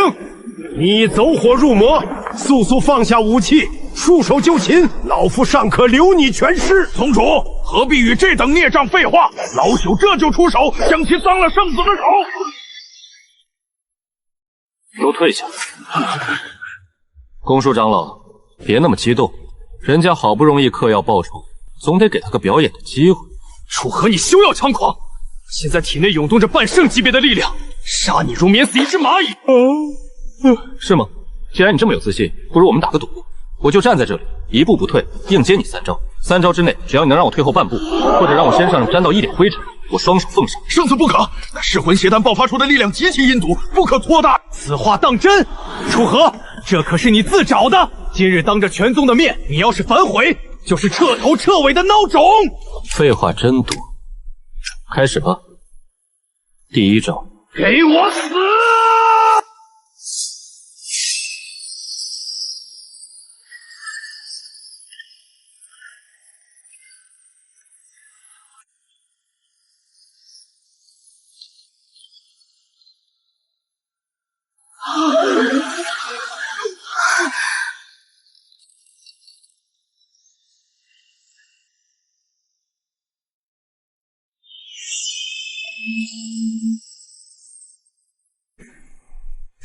S12: 你走火入魔，速速放下武器，束手就擒，老夫尚可留你全尸。宗主何必与这等孽障废话？老朽这就出手，将其丧了圣子的手。
S4: 都退下！公叔长老，别那么激动，人家好不容易嗑药报仇，总得给他个表演的机会。
S1: 楚河，你休要猖狂！现在体内涌动着半圣级别的力量，杀你如碾死一只蚂蚁。
S4: 是吗？既然你这么有自信，不如我们打个赌，我就站在这里，一步不退，硬接你3招。3招之内，只要你能让我退后半步，或者让我身上沾到一点灰尘，我双手奉上。
S12: 圣子不可，那噬魂邪丹爆发出的力量极其阴毒，不可托大。
S1: 此话当真？楚河，这可是你自找的。今日当着全宗的面，你要是反悔，就是彻头彻尾的孬种。
S4: 废话真多，开始吧。第1招，
S12: 给我死！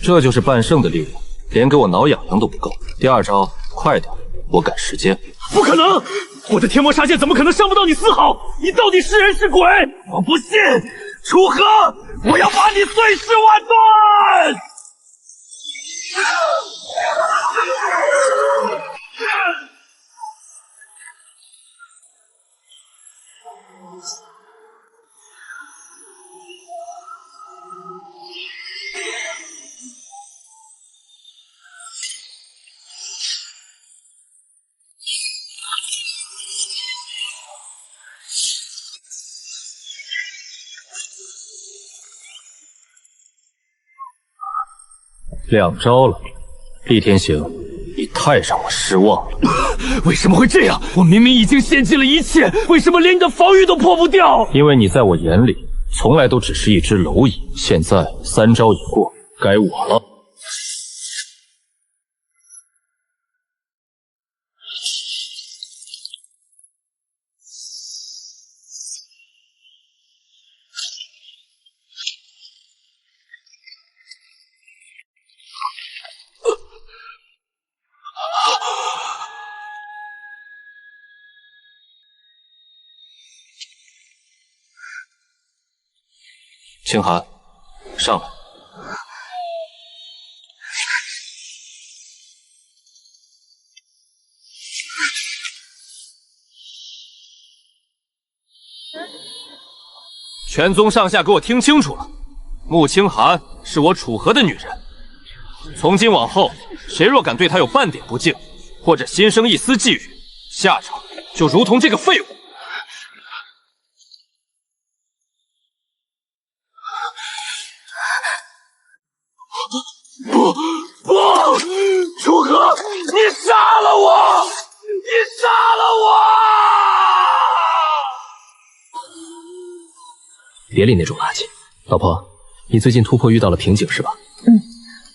S4: 这就是半圣的力量，连给我挠痒痒都不够。第2招，快点，我赶时间。
S1: 不可能！我的天魔杀剑怎么可能伤不到你丝毫？你到底是人是鬼？我不信！楚河，我要把你碎尸万段！2
S4: 招了，厉天行，你
S5: 太让我失望了。
S3: 为什么会这样？我明明已经献尽了一切，为什么连你的防御都破不掉？
S5: 因为你在我眼里从来都只是一只蝼蚁。现在3招已过，该我了。清寒，上来。全宗上下给我听清楚了，穆清寒是我楚河的女人。从今往后，谁若敢对她有半点不敬，或者心生一丝觊觎，下场就如同这个废物。
S12: 不，楚河，你杀了我！你杀了我！
S14: 别理那种垃圾。老婆，你最近突破遇到了瓶颈是吧？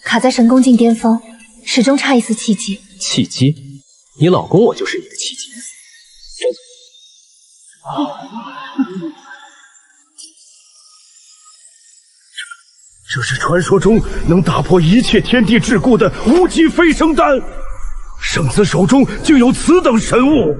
S2: 卡在神功境巅峰，始终差一丝契机。
S14: 契机？你老公我就是你的契机。
S12: 这是传说中能打破一切天地桎梏的无极飞升丹，圣子手中竟有此等神物。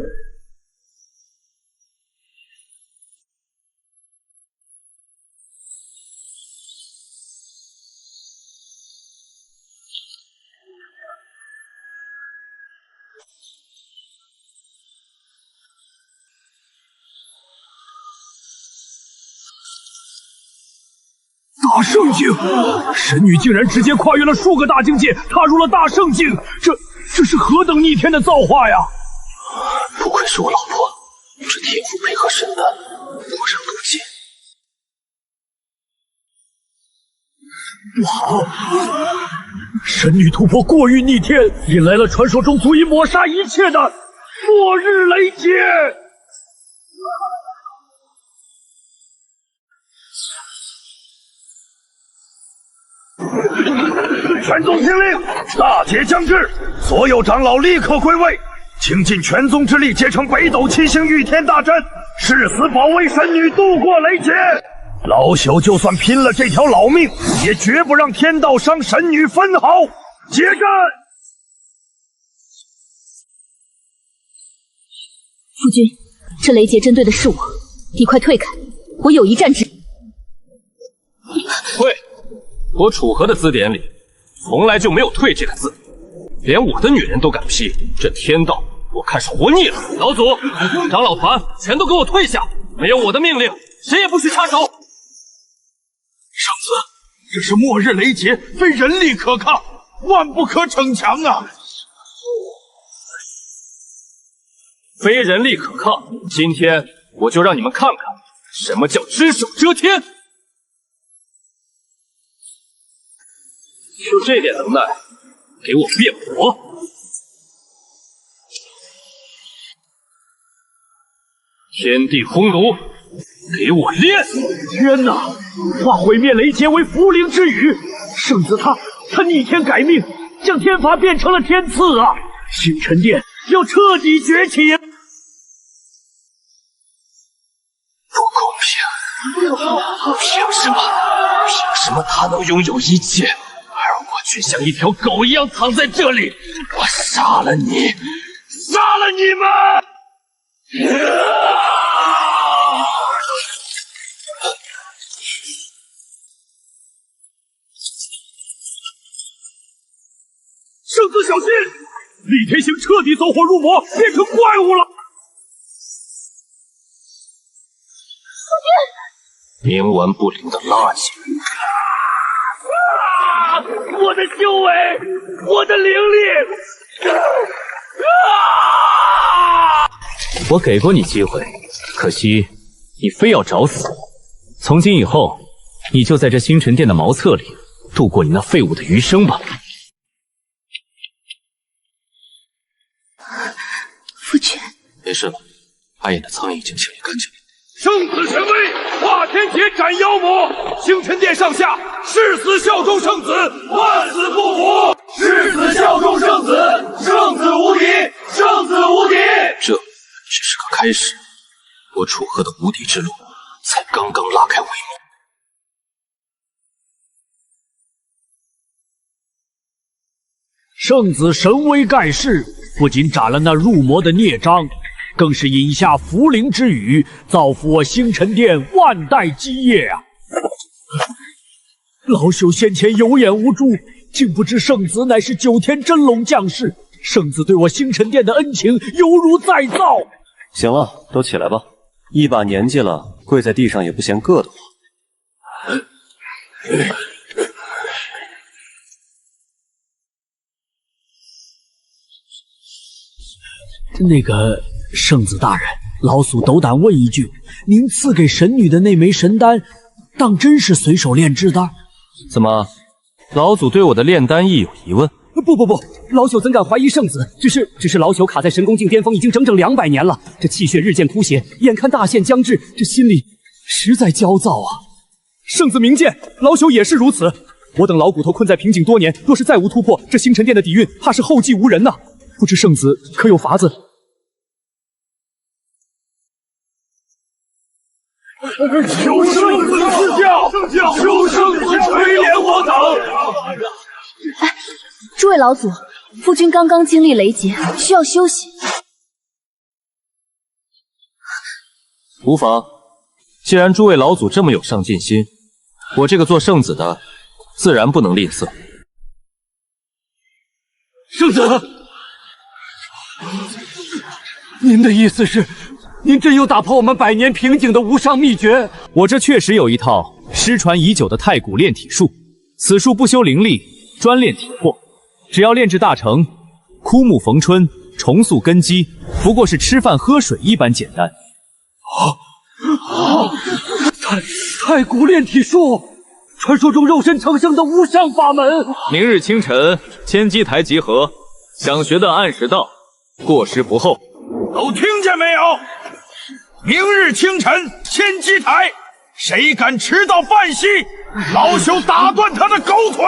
S12: 大圣境，神女竟然直接跨越了数个大境界，踏入了大圣境，这是何等逆天的造化呀！
S5: 不愧是我老婆，这天赋配合神丹，果然不济。
S12: 不好，神女突破过于逆天，引来了传说中足以抹杀一切的末日雷劫。全宗听令，大劫将至，所有长老立刻归位，倾尽全宗之力，结成北斗七星御天大阵，誓死保卫神女渡过雷劫。老朽就算拼了这条老命，也绝不让天道伤神女分毫。结阵！
S15: 夫君，这雷劫针对的是我，你快退开，我有一战之。
S5: 退！我楚河的字典里从来就没有退这个字，连我的女人都敢劈，这天道我看是活腻了。老祖、长老团全都给我退下，没有我的命令，谁也不许插手。
S16: 圣子，这是末日雷劫，非人力可抗，万不可逞强啊！
S5: 非人力可抗，今天我就让你们看看什么叫只手遮天。就这点能耐，给我变活！天地烘炉，给我炼！
S12: 天哪！化毁灭雷劫为茯苓之语，圣子他逆天改命，将天罚变成了天赐啊！星辰殿要彻底崛起！
S5: 不公平！凭什么？凭什么他能拥有一切？我却像一条狗一样躺在这里，我杀了你，杀了你们！
S12: 圣子小心，厉天行彻底走火入魔，变成怪物了！
S5: 冥顽不灵的垃圾！
S12: 我的修为，我的灵力！
S5: 我给过你机会，可惜你非要找死。从今以后，你就在这星辰殿的茅厕里度过你那废物的余生吧。
S2: 夫君，
S4: 没事了，阿眼的苍蝇已经清理干净了。
S12: 圣子神威，化天劫斩妖魔。星辰殿上下，誓死效忠圣子，万死不服。誓死效忠圣子，圣子无敌，圣子无敌。
S4: 这只是个开始，我楚河的无敌之路才刚刚拉开帷幕。
S18: 圣子神威盖世，不仅斩了那入魔的孽障，更是引下茯苓之雨，造福我星辰殿万代基业啊！老朽先前有眼无珠，竟不知圣子乃是9天真龙降世。圣子对我星辰殿的恩情，犹如再造。
S6: 行了，都起来吧，一把年纪了，跪在地上也不嫌硌得慌。
S18: 那个圣子大人，老朽斗胆问一句，您赐给神女的那枚神丹，当真是随手炼制的？
S5: 怎么，老祖对我的炼丹亦有疑问？
S14: 不，老朽怎敢怀疑圣子？只是老朽卡在神功境巅峰已经整整200年了，这气血日渐枯竭，眼看大限将至，这心里实在焦躁啊！圣子明鉴，老朽也是如此。我等老骨头困在瓶颈多年，若是再无突破，这星辰殿的底蕴怕是后继无人呐！不知圣子可有法子？
S12: 求圣子赐教，求圣子垂怜我等。
S15: 哎，诸位老祖，夫君刚刚经历雷劫，需要休息。
S5: 无妨，既然诸位老祖这么有上进心，我这个做圣子的自然不能吝啬。
S18: 圣子，您的意思是？您真有打破我们100年瓶颈的无上秘诀？
S13: 我这确实有一套失传已久的太古炼体术，此术不修灵力，专炼体魄，只要炼制大成，枯木逢春，重塑根基，不过是吃饭喝水一般简单。
S18: 太古炼体术，传说中肉身成圣的无上法门。
S4: 明日清晨，千机台集合，想学的按时到，过时不候。
S12: 都听见没有？明日清晨，千机台，谁敢迟到半息，老朽打断他的狗腿！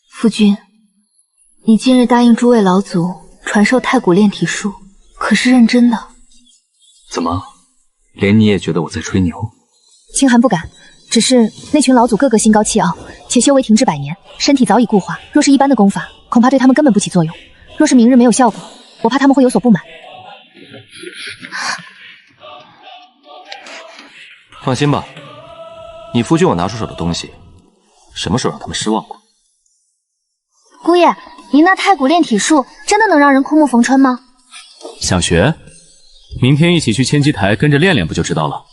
S15: 夫君，你今日答应诸位老祖传授太古炼体术，可是认真的？
S10: 怎么，连你也觉得我在吹牛？
S2: 清寒不敢，只是那群老祖个个心高气傲，且修为停滞100年，身体早已固化。若是一般的功法，恐怕对他们根本不起作用。若是明日没有效果，我怕他们会有所不满。
S5: 放心吧，你夫君我拿出手的东西，什么时候让他们失望过？
S15: 姑爷，您那太古炼体术真的能让人枯木逢春吗？
S13: 想学？明天一起去千机台跟着练练不就知道了。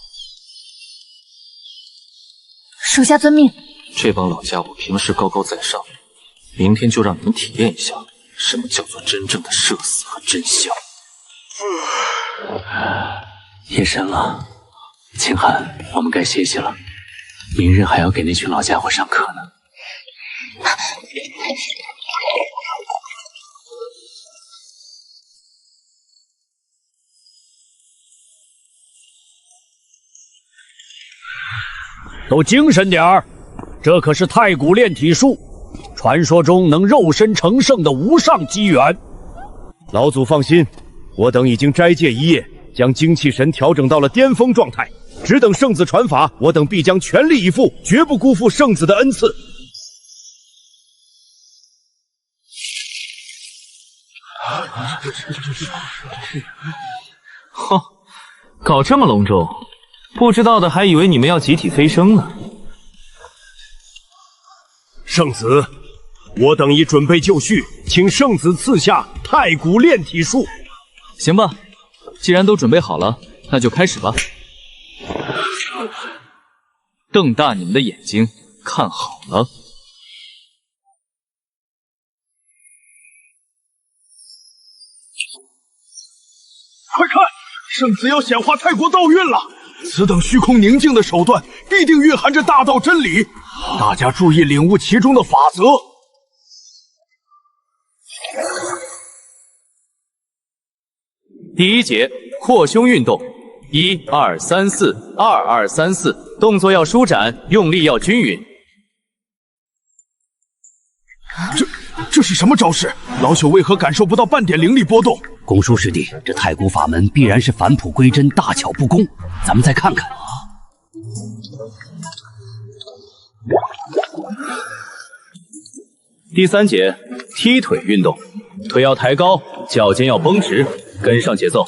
S2: 属下遵命。
S5: 这帮老家伙平时高高在上，明天就让你们体验一下什么叫做真正的社死和真相。
S7: 夜深了，清寒，我们该歇息了。明日还要给那群老家伙上课呢。
S18: 都精神点儿，这可是太古炼体术，传说中能肉身成圣的无上机缘。
S17: 老祖放心，我等已经斋戒一夜，将精气神调整到了巅峰状态，只等圣子传法，我等必将全力以赴，绝不辜负圣子的恩赐。
S13: 哼，搞这么隆重，不知道的还以为你们要集体飞升呢。
S17: 圣子，我等已准备就绪，请圣子赐下太古炼体术。
S10: 行吧，既然都准备好了，那就开始吧。瞪大你们的眼睛，看好了。
S16: 快看，圣子要显化太国道运了！此等虚空宁静的手段，必定蕴含着大道真理。大家注意领悟其中的法则。
S13: 第一节扩胸运动，1、2、3、4，2、2、3、4，动作要舒展，用力要均匀。
S16: 这是什么招式？老朽为何感受不到半点灵力波动？
S7: 公叔师弟，这太古法门必然是返璞归真，大巧不工。咱们再看看。
S13: 第3节踢腿运动，腿要抬高，脚尖要绷直，跟上节奏。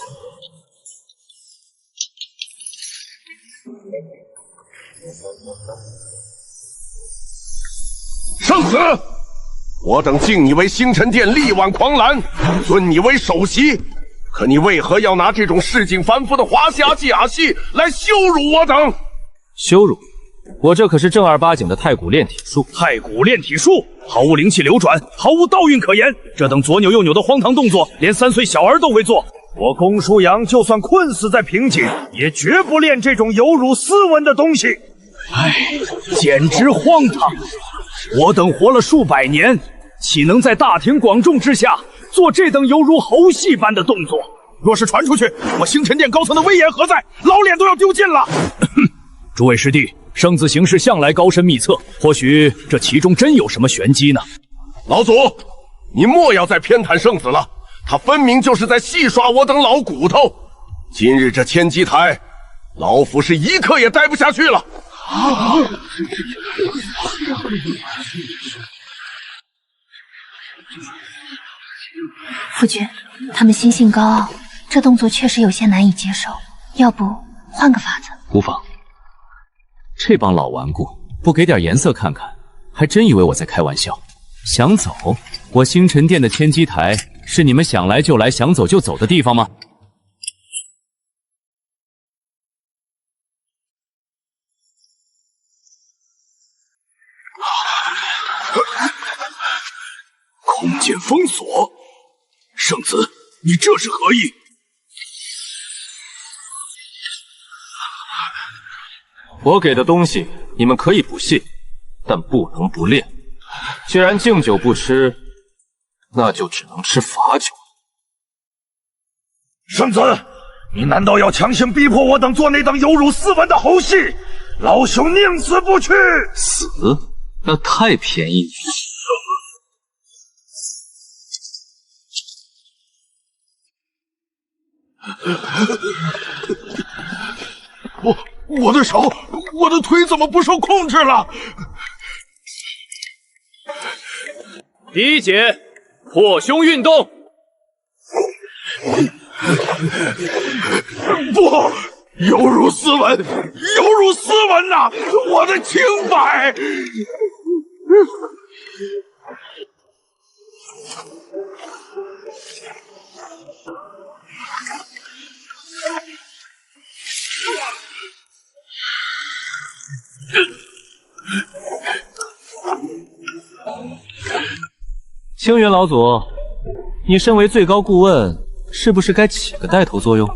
S8: 圣子，我等敬你为星辰殿力挽狂澜，尊你为首席，可你为何要拿这种市井凡夫的华夏假戏来羞辱我等？
S13: 羞辱？我这可是正儿八经的太古炼体术。
S12: 太古炼体术毫无灵气流转，毫无道韵可言。这等左扭右扭的荒唐动作，连3岁小儿都会做。我公叔阳就算困死在瓶颈，也绝不练这种有辱斯文的东西。
S18: 唉，简直荒唐！我等活了数百年，岂能在大庭广众之下做这等犹如猴戏般的动作？
S16: 若是传出去，我星辰殿高层的威严何在？老脸都要丢尽了！
S18: 诸位师弟，圣子行事向来高深秘策，或许这其中真有什么玄机呢？
S8: 老祖，你莫要再偏袒圣子了，他分明就是在戏耍我等老骨头。今日这千机台，老夫是一刻也待不下去了。
S2: 夫君，他们心性高傲，这动作确实有些难以接受，要不换个法子？
S13: 无妨。这帮老顽固，不给点颜色看看，还真以为我在开玩笑。想走？我星辰殿的天机台是你们想来就来、想走就走的地方吗？
S18: 空间封锁，圣子，你这是何意？
S4: 我给的东西你们可以不信，但不能不练。既然敬酒不吃，那就只能吃罚酒。
S12: 圣子，你难道要强行逼迫我等做那等有辱斯文的猴戏？老朽宁死不屈！
S4: 死？那太便宜你了。
S16: 我的手，我的腿怎么不受控制了？
S13: 第一节扩胸运动。
S16: 不，有辱斯文，有辱斯文呐！我的清白。
S13: 青云老祖，你身为最高顾问，是不是该起个带头作用？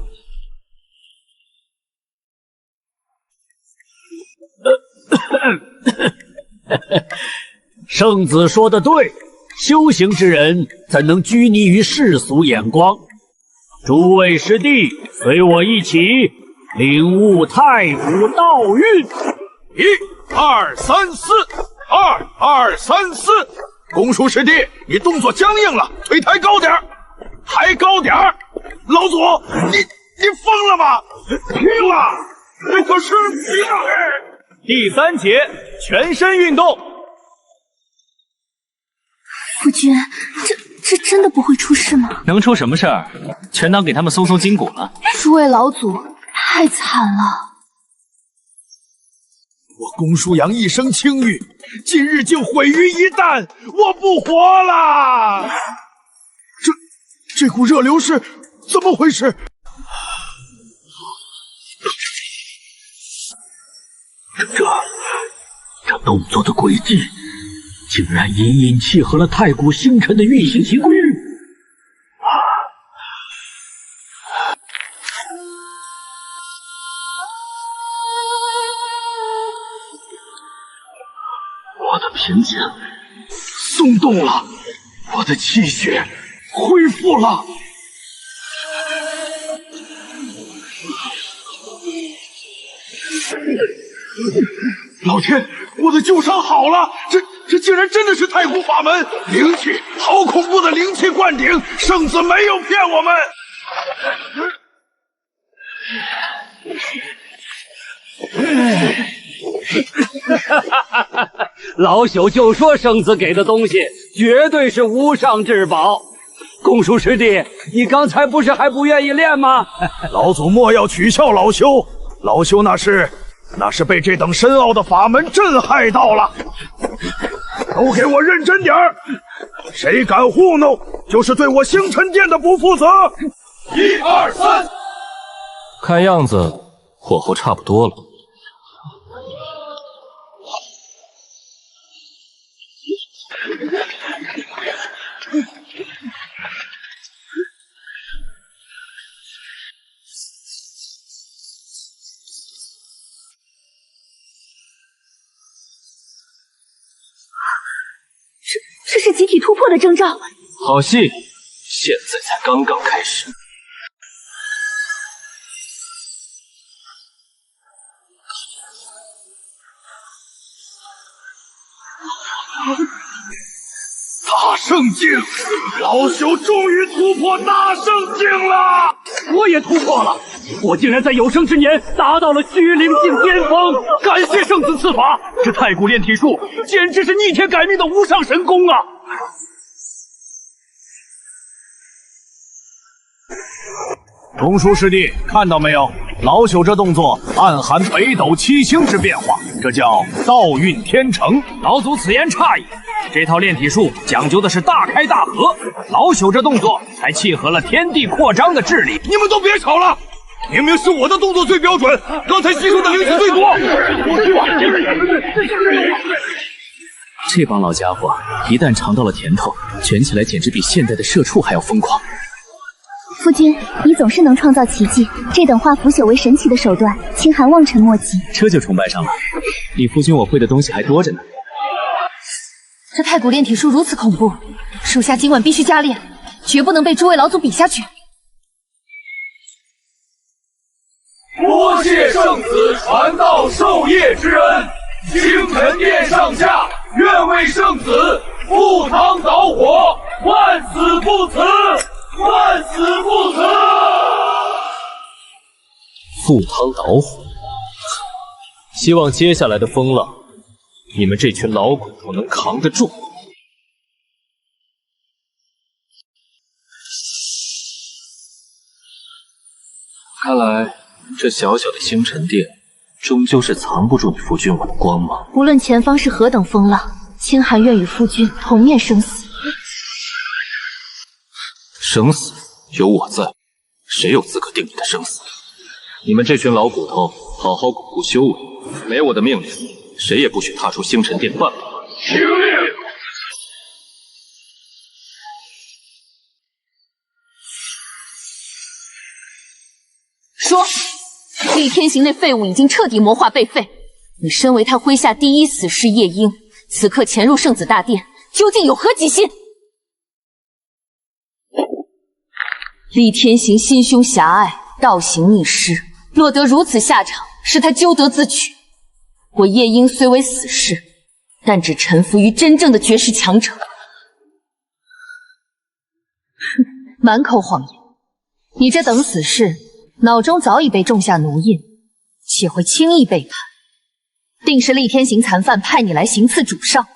S18: 圣子说的对，修行之人怎能拘泥于世俗眼光？诸位师弟，随我一起领悟太古道韵。
S16: 1、2、3、4，2、2、3、4。公叔师弟，你动作僵硬了，腿抬高点儿，抬高点儿。老祖，你疯了吗？拼了！可是拼了！
S13: 第3节全身运动。
S2: 夫君，这真的不会出事吗？
S1: 能出什么事儿？全当给他们松松筋骨了。
S2: 诸位老祖，太惨了！
S16: 我公叔阳一生清誉，今日竟毁于一旦，我不活了！这股热流是怎么回事？
S18: 这动作的轨迹，竟然隐隐契合了太古星辰的运行规律。
S16: 我的瓶颈松动了，
S12: 我的气血恢复了。老天，我的旧伤好了！这竟然真的是太古法门，灵气，好恐怖的灵气灌顶！圣子没有骗我们。
S18: 老朽就说圣子给的东西绝对是无上至宝。公叔师弟，你刚才不是还不愿意练吗？
S12: 老祖莫要取笑老朽，老朽那是被这等深奥的法门震撼到了。都给我认真点儿！谁敢糊弄，就是对我星辰殿的不负责。1、2、3。
S4: 看样子火候差不多了。
S2: 这是集体突破的征兆。
S4: 好戏，现在才刚刚开始。
S12: 大圣境，老朽终于突破大圣境了！
S18: 我也突破了，我竟然在有生之年达到了虚灵境巅峰！感谢圣子赐法，这太古炼体术简直是逆天改命的无上神功啊！
S12: 钟叔师弟，看到没有？老朽这动作暗含北斗七星之变化，这叫道运天成。
S1: 老祖此言差矣，这套炼体术讲究的是大开大合，老朽这动作才契合了天地扩张的治理。
S12: 你们都别吵了，明明是我的动作最标准，刚才吸收的灵气最多。
S13: 这帮老家伙一旦尝到了甜头，卷起来简直比现代的社畜还要疯狂。
S19: 夫君，你总是能创造奇迹，这等化腐朽为神奇的手段，清寒望尘莫及。
S13: 这就崇拜上了。李夫君，我会的东西还多着呢。
S2: 这太古炼体术如此恐怖，属下今晚必须加炼，绝不能被诸位老祖比下去。
S3: 多谢圣子传道授业之恩，星辰殿上下愿为圣子赴汤蹈火，万死不辞，万死不辞。
S4: 赴汤蹈火，希望接下来的风浪，你们这群老骨头能扛得住。看来这小小的星辰殿，终究是藏不住你夫君我的光芒。
S19: 无论前方是何等风浪，清寒愿与夫君同面生死。
S4: 生死有我在，谁有资格定你的生死？你们这群老骨头，好好巩固修为，没我的命令，谁也不许踏出星辰殿半步。
S3: 听令！
S15: 说，厉天行那废物已经彻底魔化被废。你身为他麾下第一死士夜莺，此刻潜入圣子大殿，究竟有何己心？厉天行心胸狭隘，道行逆施，落得如此下场，是他咎德自取。我夜莺虽为死士，但只臣服于真正的绝世强者。
S2: 哼，满口谎言！你这等死士，脑中早已被种下奴印，岂会轻易背叛？定是厉天行残犯派你来行刺主上。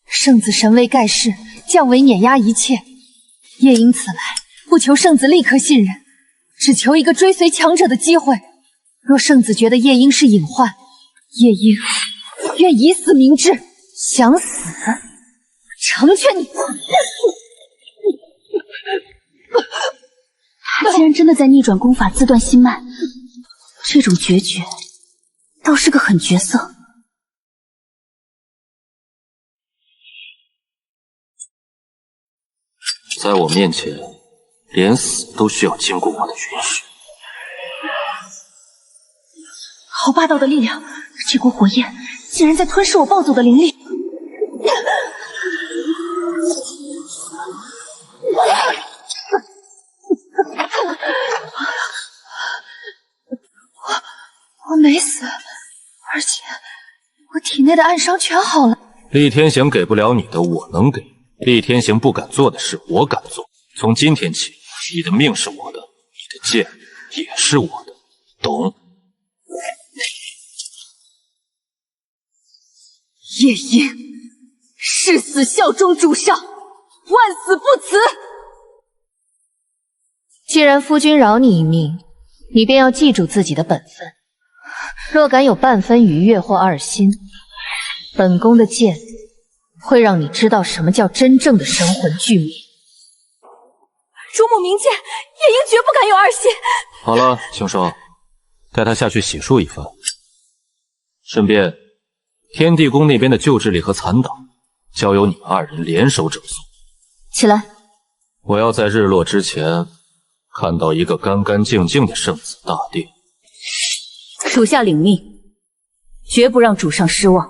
S2: 圣子神威盖世，降为碾压一切。夜莺此来，不求圣子立刻信任，只求一个追随强者的机会。若圣子觉得夜莺是隐患，夜莺愿以死明志。想死，成全你！
S19: 他竟然真的在逆转功法，自断心脉，这种决绝倒是个狠角色。
S4: 在我面前，连死都需要经过我的允许。
S19: 好霸道的力量！这股火焰竟然在吞噬我暴走的灵力！
S2: 内的暗伤全好了。
S4: 厉天行给不了你的，我能给；厉天行不敢做的事，我敢做。从今天起，你的命是我的，你的剑也是我的，懂？
S15: 夜莺，誓死效忠主上，万死不辞。
S2: 既然夫君饶你一命，你便要记住自己的本分。若敢有半分逾越或二心，本宫的剑会让你知道什么叫真正的神魂俱灭。
S15: 主母明鉴，夜莺绝不敢有二心。
S4: 好了，请说，带他下去洗漱一番，顺便天地宫那边的旧制礼和残党，交由你们二人联手整肃。
S2: 起来，
S4: 我要在日落之前看到一个干干净净的圣子大殿。
S19: 属下领命，绝不让主上失望。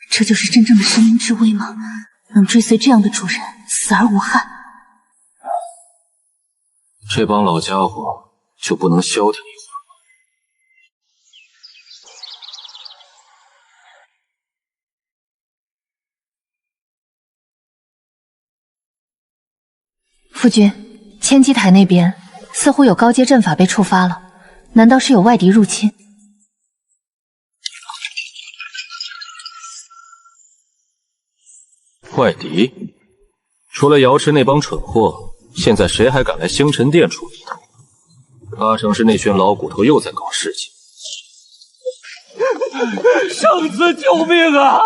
S19: 这就是真正的神灵之威吗？能追随这样的主人，死而无憾。
S4: 这帮老家伙就不能消停一会儿吗？
S2: 夫君，千机台那边似乎有高阶阵法被触发了，难道是有外敌入侵？
S4: 外敌？除了瑶池那帮蠢货，现在谁还敢来星辰殿出一头？八成是那群老骨头又在搞事情。
S3: 圣子救命啊！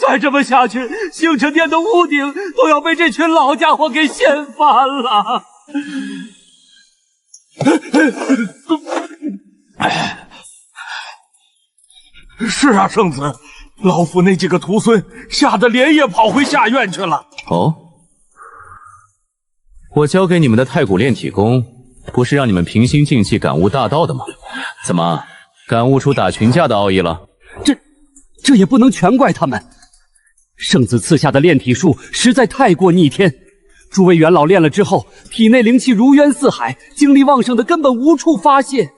S3: 再这么下去，星辰殿的屋顶都要被这群老家伙给掀翻了。是啊，圣子，老夫那几个徒孙吓得连夜跑回下院去了。
S13: 哦，我教给你们的太古炼体功，不是让你们平心静气感悟大道的吗？怎么感悟出打群架的奥义了？
S14: 这也不能全怪他们。圣子赐下的炼体术实在太过逆天，诸位元老练了之后，体内灵气如渊似海，精力旺盛的根本无处发泄。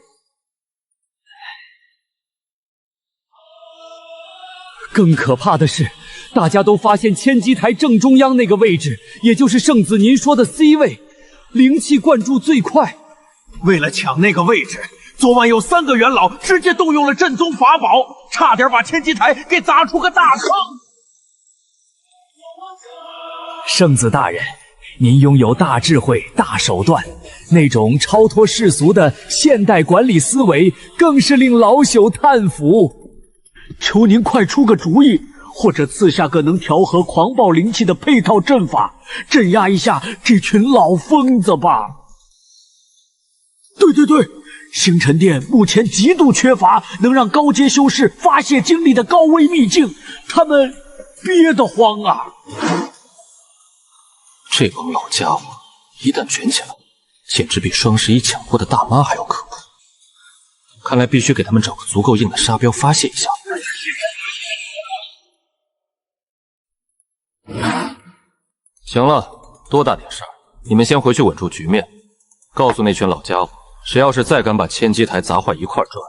S14: 更可怕的是，大家都发现千机台正中央那个位置，也就是圣子您说的 C 位，灵气灌注最快。
S16: 为了抢那个位置，昨晚有3个元老直接动用了镇宗法宝，差点把千机台给砸出个大坑。
S14: 圣子大人，您拥有大智慧、大手段，那种超脱世俗的现代管理思维，更是令老朽叹服。求您快出个主意，或者赐下个能调和狂暴灵气的配套阵法，镇压一下这群老疯子吧。对，星辰殿目前极度缺乏能让高阶修士发泄精力的高危秘境，他们憋得慌啊。
S4: 这帮老家伙一旦卷起来，简直比双11抢过的大妈还要可怖。看来必须给他们找个足够硬的沙标发泄一下。行了，多大点事儿，你们先回去稳住局面，告诉那群老家伙，谁要是再敢把千机台砸坏一块砖，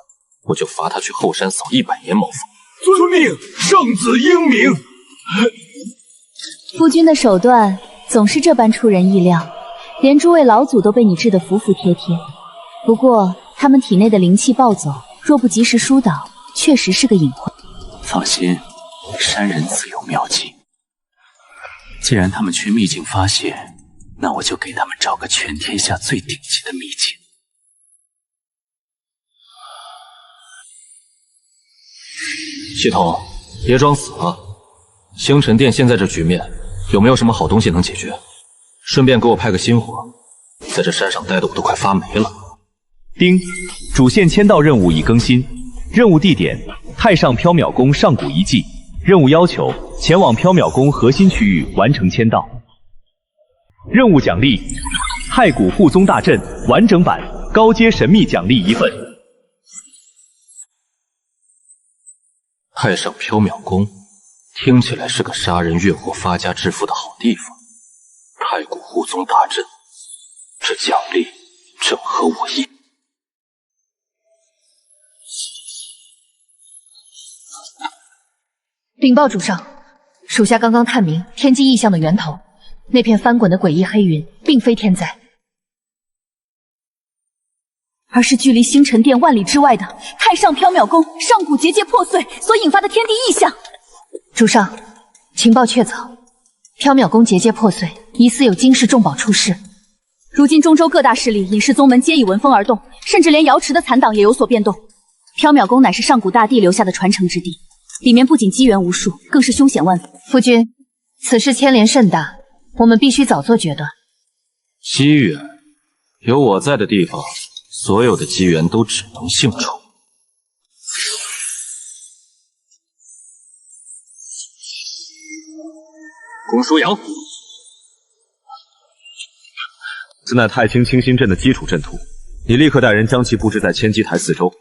S4: 我就罚他去后山扫100年茅房。
S16: 遵命，圣子英明。
S19: 夫君的手段总是这般出人意料，连诸位老祖都被你治得服服帖帖。不过他们体内的灵气暴走，若不及时疏导，确实是个隐患。
S14: 放心，山人自有妙计。既然他们缺秘境发泄，那我就给他们找个全天下最顶级的秘境。
S4: 系统，别装死了。星辰殿现在这局面，有没有什么好东西能解决？顺便给我派个新活，在这山上待的我都快发霉了。
S11: 丁，主线签到任务已更新，任务地点：太上缥缈宫上古遗迹。任务要求：前往缥缈宫核心区域完成签到。任务奖励：太古护宗大阵完整版高阶神秘奖励1份。
S4: 太上缥缈宫听起来是个杀人越货、发家致富的好地方。太古护宗大阵，这奖励正合我意。
S2: 禀报主上，属下刚刚探明天机异象的源头，那片翻滚的诡异黑云并非天灾，
S19: 而是距离星辰殿万里之外的太上缥缈宫上古结界破碎所引发的天地异象。
S2: 主上，情报确凿，缥缈宫结界破碎，疑似有惊世重宝出世。
S19: 如今中州各大势力隐士宗门皆已闻风而动，甚至连瑶池的残党也有所变动。缥缈宫乃是上古大帝留下的传承之地，里面不仅机缘无数，更是凶险万分。
S2: 夫君，此事牵连甚大，我们必须早做决断。
S4: 机缘，有我在的地方，所有的机缘都只能幸存。
S13: 龚舒扬，
S11: 此乃太清清心阵的基础阵图，你立刻带人将其布置在千机台四周。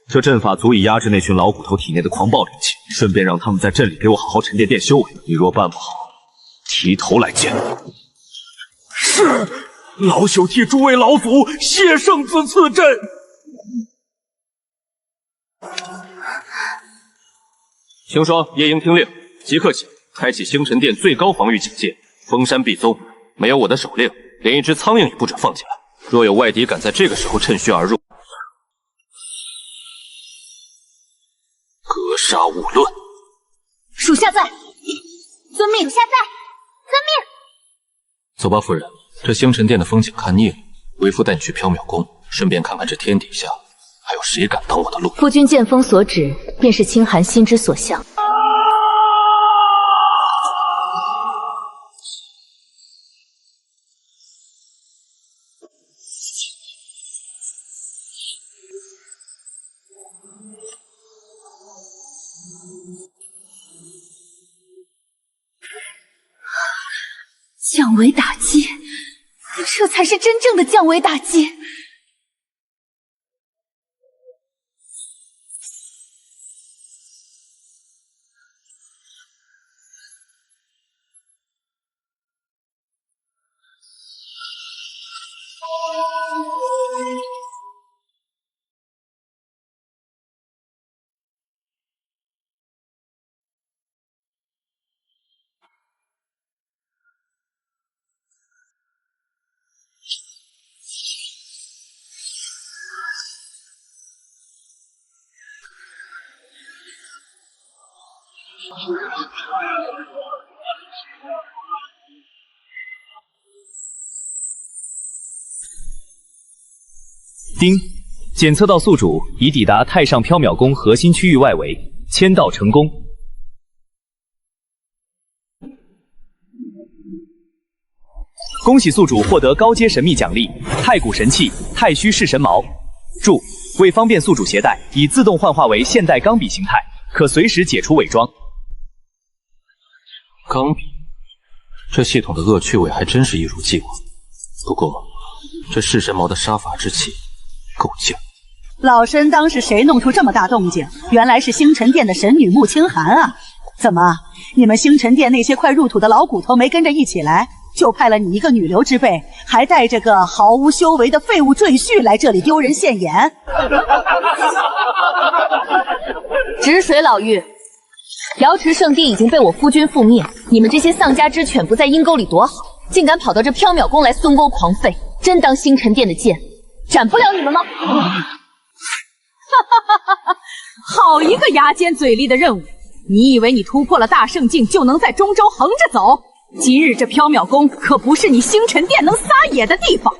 S11: 这阵法足以压制那群老骨头体内的狂暴灵气，顺便让他们在阵里给我好好沉淀修为。你若办不好，提头来见。
S12: 是，老朽替诸位老祖谢圣子赐阵。
S4: 青霜、夜莺听令，即刻起开启星辰殿最高防御警戒，封山闭宗。没有我的手令，连一只苍蝇也不准放进来。若有外敌敢在这个时候趁虚而入，格杀勿论。
S19: 属下在，遵命。属下在，遵命。
S4: 走吧，夫人，这星辰殿的风景看腻了，为夫带你去缥缈宫，顺便看看这天底下还有谁敢挡我的路。
S19: 夫君剑锋所指，便是清寒心之所向。降维打击，这才是真正的降维打击。
S11: 丁，检测到宿主已抵达太上缥缈宫核心区域外围，签到成功。恭喜宿主获得高阶神秘奖励太古神器太虚式神矛。注：为方便宿主携带，已自动幻化为现代钢笔形态，可随时解除伪装。
S4: 钢笔，这系统的恶趣味还真是一如既往。不过，这式神矛的杀伐之气够劲。
S20: 老身当是谁弄出这么大动静？原来是星辰殿的神女穆清寒啊！怎么，你们星辰殿那些快入土的老骨头没跟着一起来，就派了你一个女流之辈，还带着个毫无修为的废物赘婿来这里丢人现眼？
S15: 止水老妪，瑶池圣地已经被我夫君覆灭，你们这些丧家之犬不在阴沟里躲好，竟敢跑到这缥缈宫来松沟狂吠，真当星辰殿的剑斩不了你们吗？
S20: 好一个牙尖嘴利的任务！你以为你突破了大圣境就能在中州横着走？今日这缥缈宫可不是你星辰殿能撒野的地方。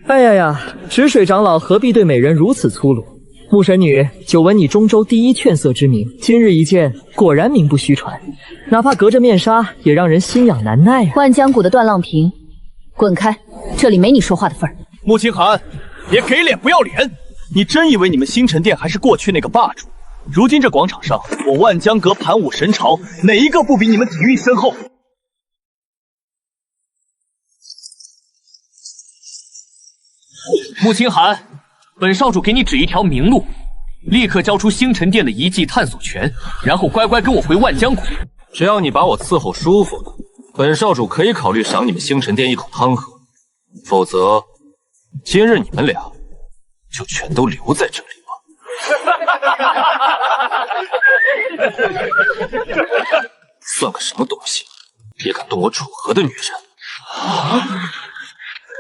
S21: 哎呀呀，止水长老何必对美人如此粗鲁？穆神女，久闻你中州第一劝色之名，今日一见，果然名不虚传。哪怕隔着面纱，也让人心痒难耐啊！
S19: 万江谷的段浪平，滚开，这里没你说话的份儿。
S1: 穆清寒，别给脸不要脸！你真以为你们星辰殿还是过去那个霸主？如今这广场上，我万江阁盘舞神朝，哪一个不比你们底蕴深厚？
S5: 穆清寒，本少主给你指一条明路，立刻交出星辰殿的遗迹探索权，然后乖乖跟我回万江谷。
S4: 只要你把我伺候舒服了，本少主可以考虑赏你们星辰殿一口汤喝。否则，今日你们俩就全都留在这里吧。
S5: 算个什么东西？也敢动我楚河的女人！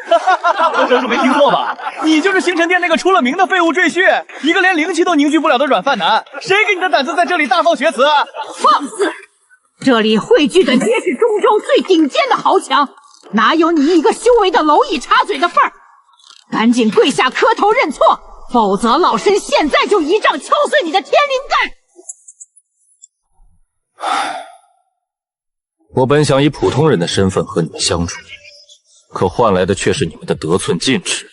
S1: 我叔叔没听错吧？你就是星辰殿那个出了名的废物赘婿，一个连灵气都凝聚不了的软饭男。谁给你的胆子在这里大放厥词？
S9: 放肆！这里汇聚的皆是中州最顶尖的豪强，哪有你一个修为的蝼蚁插嘴的份儿？赶紧跪下磕头认错，否则老身现在就一杖敲碎你的天灵盖！
S5: 我本想以普通人的身份和你们相处，可换来的却是你们的得寸进尺。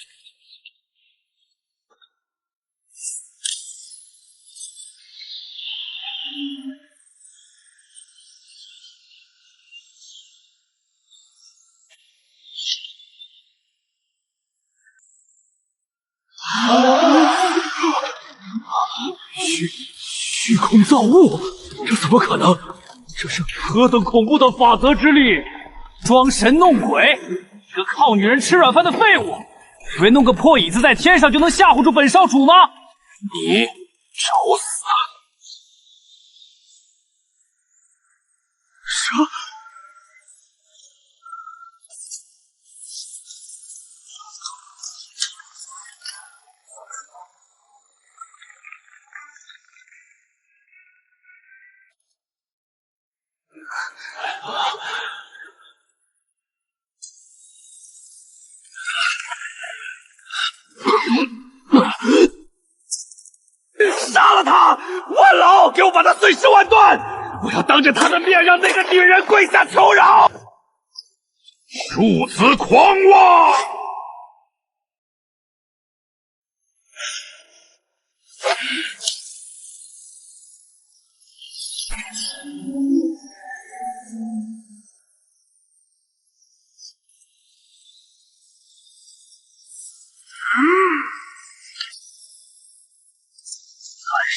S3: 虚空造物，这怎么可能？这是何等恐怖的法则之力！
S1: 装神弄鬼，一个靠女人吃软饭的废物，以为弄个破椅子在天上就能吓唬住本少主吗？
S5: 你找死！
S12: 杀了他！万老，给我把他碎尸万段！我要当着他的面让那个女人跪下求饶！如此狂妄！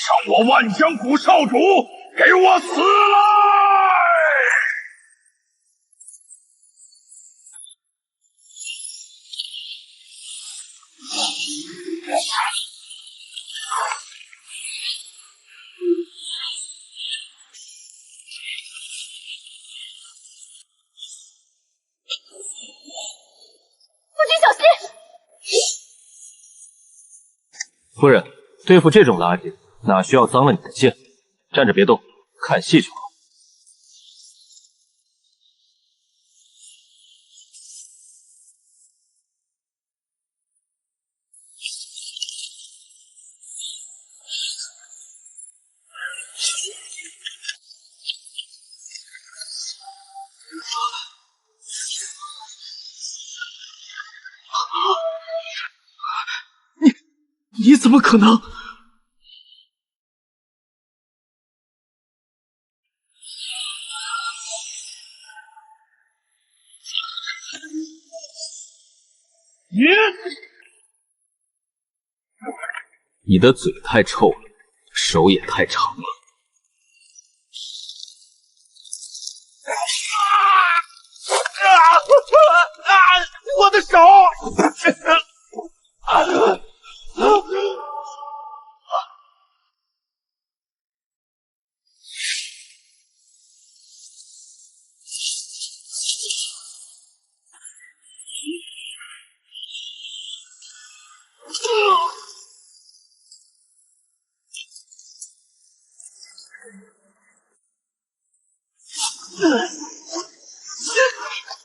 S12: 上我万江谷少主，给我死来！
S2: 夫君小心！
S5: 夫人，对付这种垃圾，哪需要脏了你的剑？站着别动，看戏就好。
S3: 你怎么可能？
S5: 你的嘴太臭了，手也太长了。
S12: 我的手！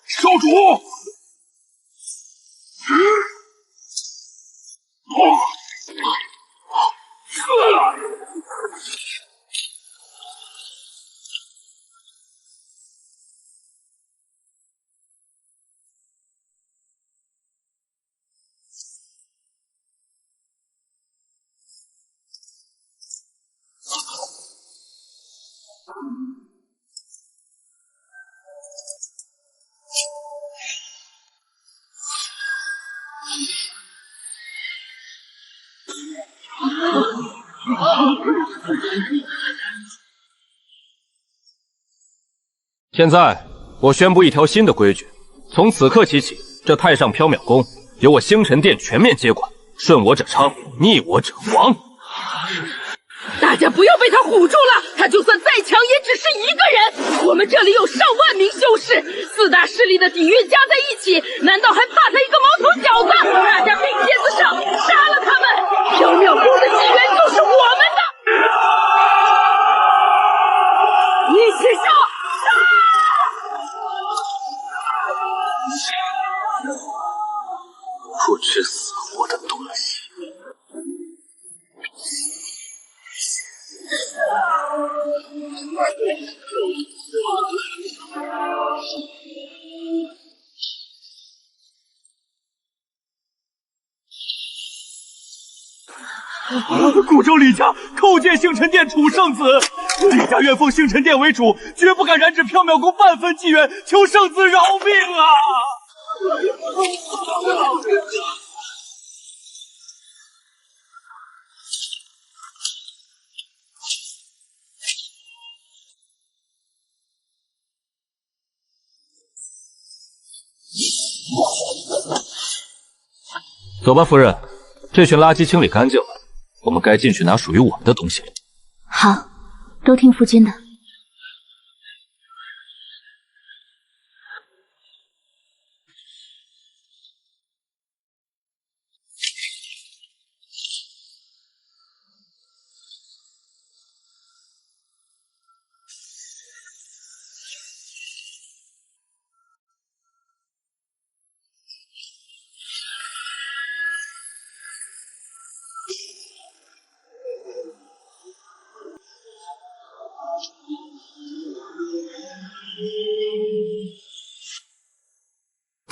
S12: 少主！
S5: 现在我宣布一条新的规矩：从此刻起，这太上缥缈宫由我星辰殿全面接管，顺我者昌，逆我者亡。
S9: 大
S6: 大家不要被他唬住了，他就算再强也只是一个人。我们这里有上万名修士，4大势力的底蕴加在一起，难道还怕他一个毛头小子？大家并肩子上，杀了他们！缥缈宫的起源就是我们的！一起上！
S4: 不知死活的东西！
S1: 古州李家叩见星辰殿楚圣子，李家愿奉星辰殿为主，绝不敢染指缥缈宫半分机缘，求圣子饶命啊！
S4: 走吧，夫人，这群垃圾清理干净了，我们该进去拿属于我们的东西了。
S19: 好，都听夫君的。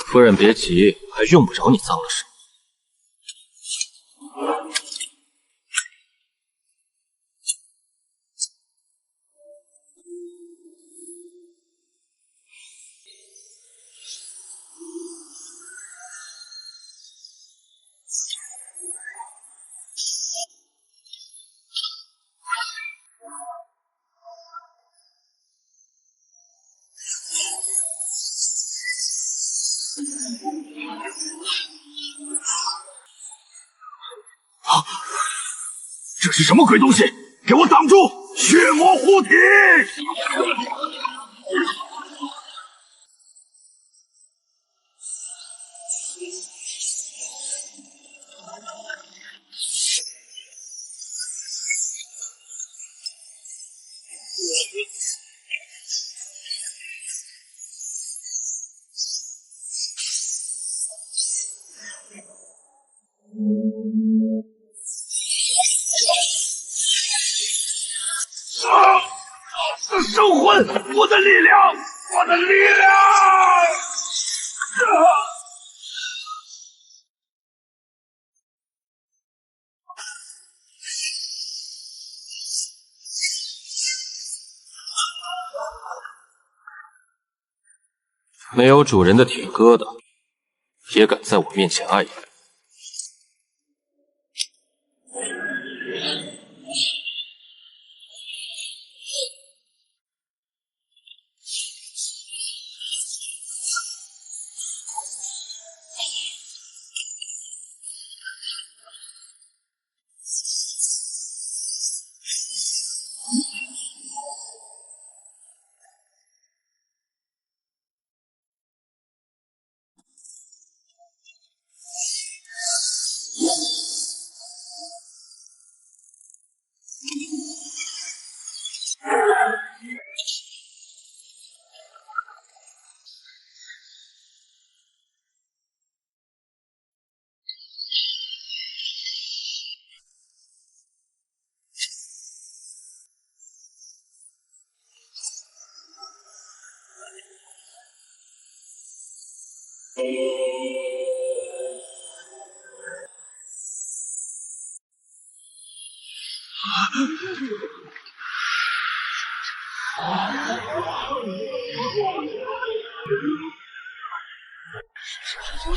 S4: 夫人别急，还用不着你脏了手。
S12: 这是什么鬼东西？给我挡住！血魔护体！收魂！我的力量！我的力量！
S4: 没有主人的铁疙瘩，也敢在我面前碍眼。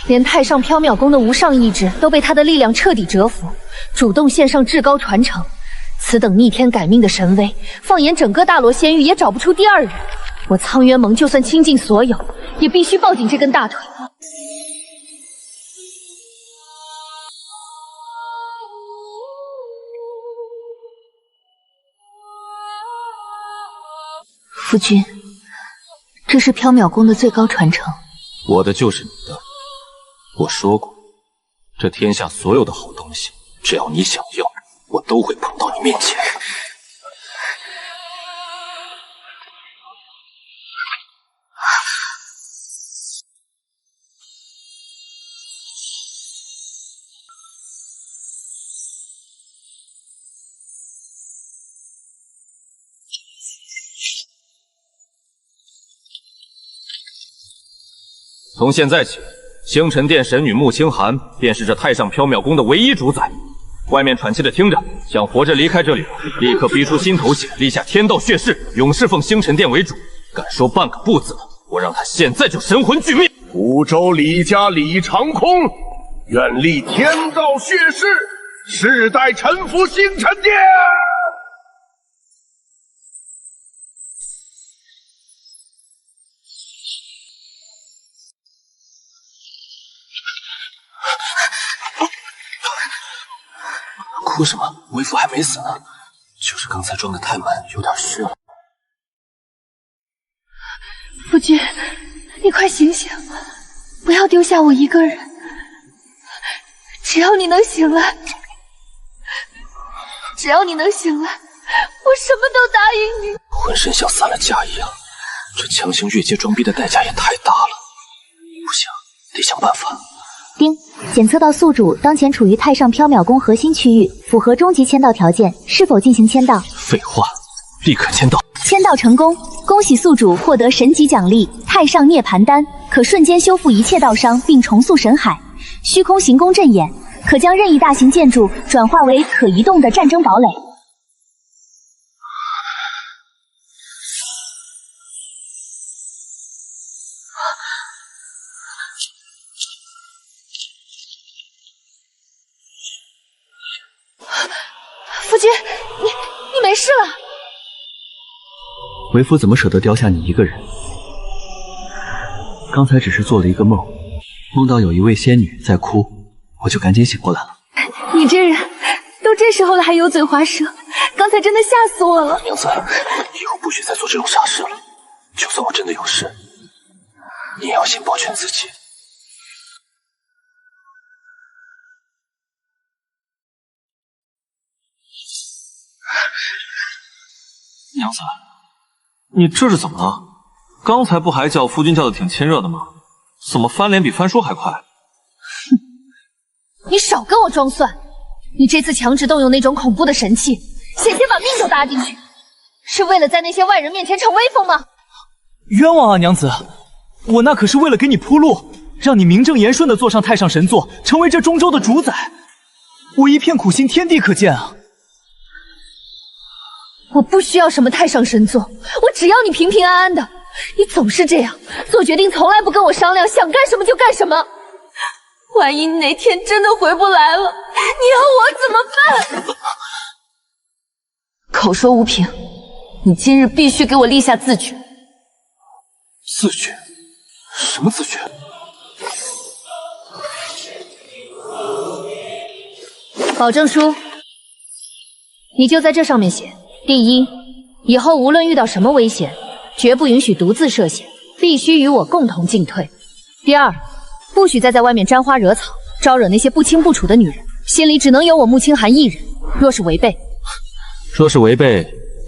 S2: 连太上缥缈宫的无上意志都被他的力量彻底折服，主动献上至高传承。此等逆天改命的神威，放眼整个大罗仙域也找不出第二人。我苍渊盟就算倾尽所有，也必须抱紧这根大腿。夫君，这是缥缈宫的最高传承。
S4: 我的就是你的。我说过，这天下所有的好东西，只要你想要，我都会捧到你面前。从现在起，星辰殿神女穆清寒便是这太上缥缈宫的唯一主宰。外面喘气的听着，想活着离开这里的，立刻逼出心头血，立下天道血誓，永侍奉星辰殿为主。敢说半个不字的，我让他现在就神魂俱灭。
S8: 五州李家李长空，愿立天道血誓，世代臣服星辰殿。
S3: 哭什么？为父还没死呢，就是刚才装的太满，有点虚了。
S2: 夫君，你快醒醒，不要丢下我一个人。只要你能醒来，我什么都答应你。
S3: 浑身像散了架一样，这强行越界装逼的代价也太大了。不行，得想办法。
S19: 丁，检测到宿主当前处于太上缥缈宫核心区域，符合终极签到条件，是否进行签到？
S3: 废话，立刻签到。
S19: 签到成功，恭喜宿主获得神级奖励太上涅槃丹，可瞬间修复一切道伤并重塑神海。虚空行宫阵眼，可将任意大型建筑转化为可移动的战争堡垒。
S2: 夫君，你没事了？
S10: 为夫怎么舍得丢下你一个人？刚才只是做了一个梦，梦到有一位仙女在哭，我就赶紧醒过来了。
S2: 你这人都这时候了还油嘴滑舌，刚才真的吓死我了。
S3: 娘子，以后不许再做这种傻事了。就算我真的有事，你也要先保全自己。
S10: 娘子，你这是怎么了？刚才不还叫夫君叫的挺亲热的吗？怎么翻脸比翻书还快？
S2: 哼，你少跟我装蒜！你这次强制动用那种恐怖的神器，险些把命都搭进去，是为了在那些外人面前逞威风吗？
S13: 冤枉啊，娘子！我那可是为了给你铺路，让你名正言顺地坐上太上神座，成为这中州的主宰。我一片苦心，天地可见啊！
S2: 我不需要什么太上神座，我只要你平平安安的。你总是这样，做决定从来不跟我商量，想干什么就干什么。万一你哪天真的回不来了，你要我怎么办？口说无凭，你今日必须给我立下字据。
S3: 字据？什么字据？
S2: 保证书，你就在这上面写。第一，以后无论遇到什么危险，绝不允许独自涉险，必须与我共同进退。第二，不许再在外面沾花惹草，招惹那些不清不楚的女人，心里只能有我穆清寒一人。若是违背，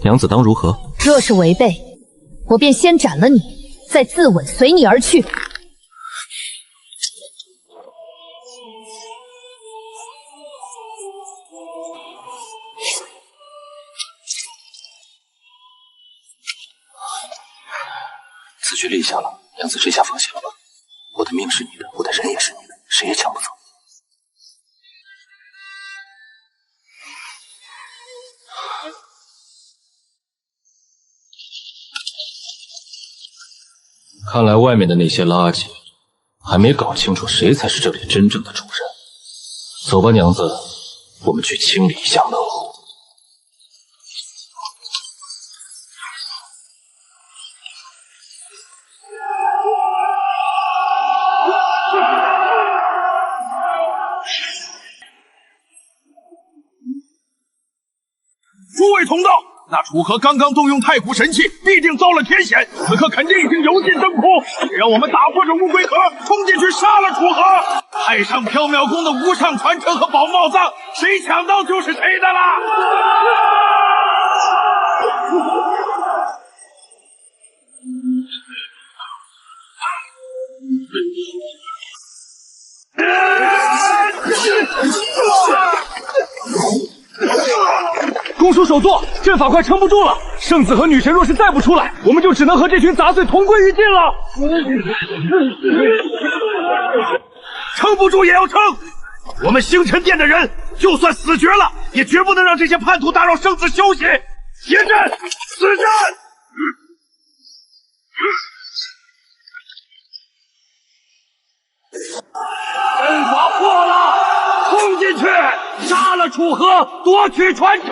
S10: 娘子当如何？
S2: 若是违背，我便先斩了你，再自刎随你而去。
S3: 字据立下了，娘子这下放心了吧？我的命是你的，我的人也是你的，谁也抢不走。
S4: 看来外面的那些垃圾还没搞清楚谁才是这里真正的主人。走吧，娘子，我们去清理一下门户。
S12: 诸位同道，
S16: 那楚河刚刚动用太古神器，必定遭了天险，此刻肯定已经油尽灯枯。让我们打破这乌龟壳，冲进去杀了楚河。太上缥缈宫的无上传承和宝帽藏，谁抢到就是谁的啦！
S1: 公叔首座，阵法快撑不住了。圣子和女神若是再不出来，我们就只能和这群杂碎同归于尽了。
S12: 撑不住也要撑！我们星辰殿的人，就算死绝了，也绝不能让这些叛徒打扰圣子休息。结阵，死战！阵法破了，冲进去，杀了楚河，夺取传承！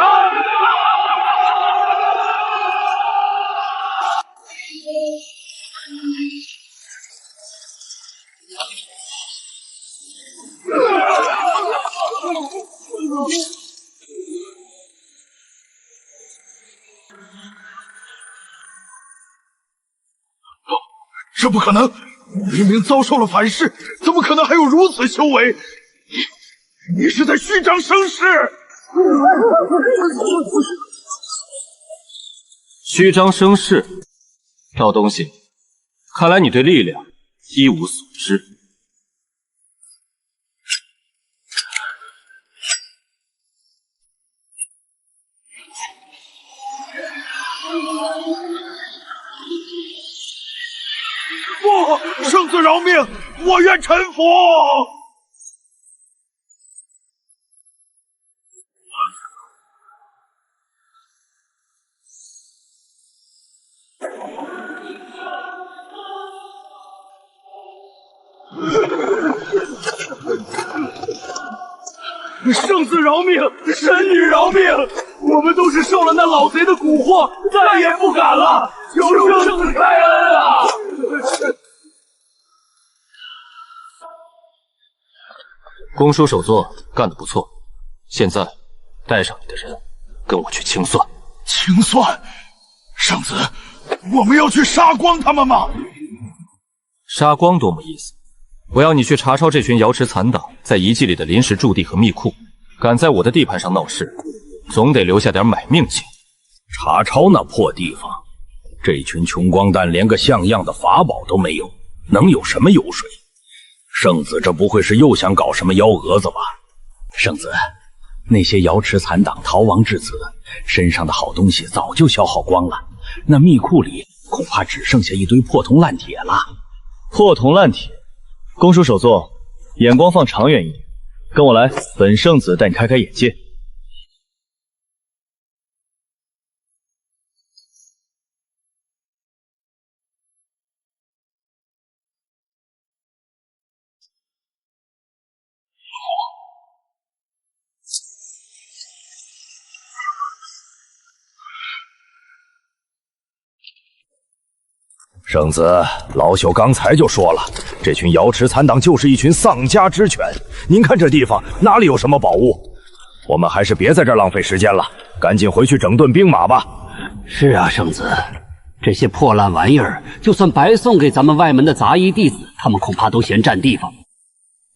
S16: 这不可能！明明遭受了反噬，怎么可能还有如此修为？你是在虚张声势！
S4: 虚张声势，老东西，看来你对力量一无所知。
S12: 不，圣子饶命，我愿臣服。圣子饶命，神女饶命！我们都是受了那老贼的蛊惑，再也不敢了。求圣子开恩啊！
S4: 公叔首座干得不错，现在带上你的人跟我去清算。
S12: 清算？圣子，我们要去杀光他们吗？
S4: 杀光多没意思！我要你去查抄这群瑶池残党在遗迹里的临时驻地和密库，敢在我的地盘上闹事，总得留下点买命钱。
S18: 查抄那破地方，这群穷光蛋连个像样的法宝都没有，能有什么油水？圣子这不会是又想搞什么幺蛾子吧？圣子，那些瑶池残党逃亡至此，身上的好东西早就消耗光了，那密库里恐怕只剩下一堆破铜烂铁了。
S11: 破铜烂铁，公叔首座，眼光放长远一点，跟我来，本圣子带你开开眼界。
S18: 圣子，老朽刚才就说了，这群瑶池残党就是一群丧家之犬。您看这地方哪里有什么宝物？我们还是别在这儿浪费时间了，赶紧回去整顿兵马吧。
S7: 是啊，圣子，这些破烂玩意儿，就算白送给咱们外门的杂役弟子，他们恐怕都嫌占地方。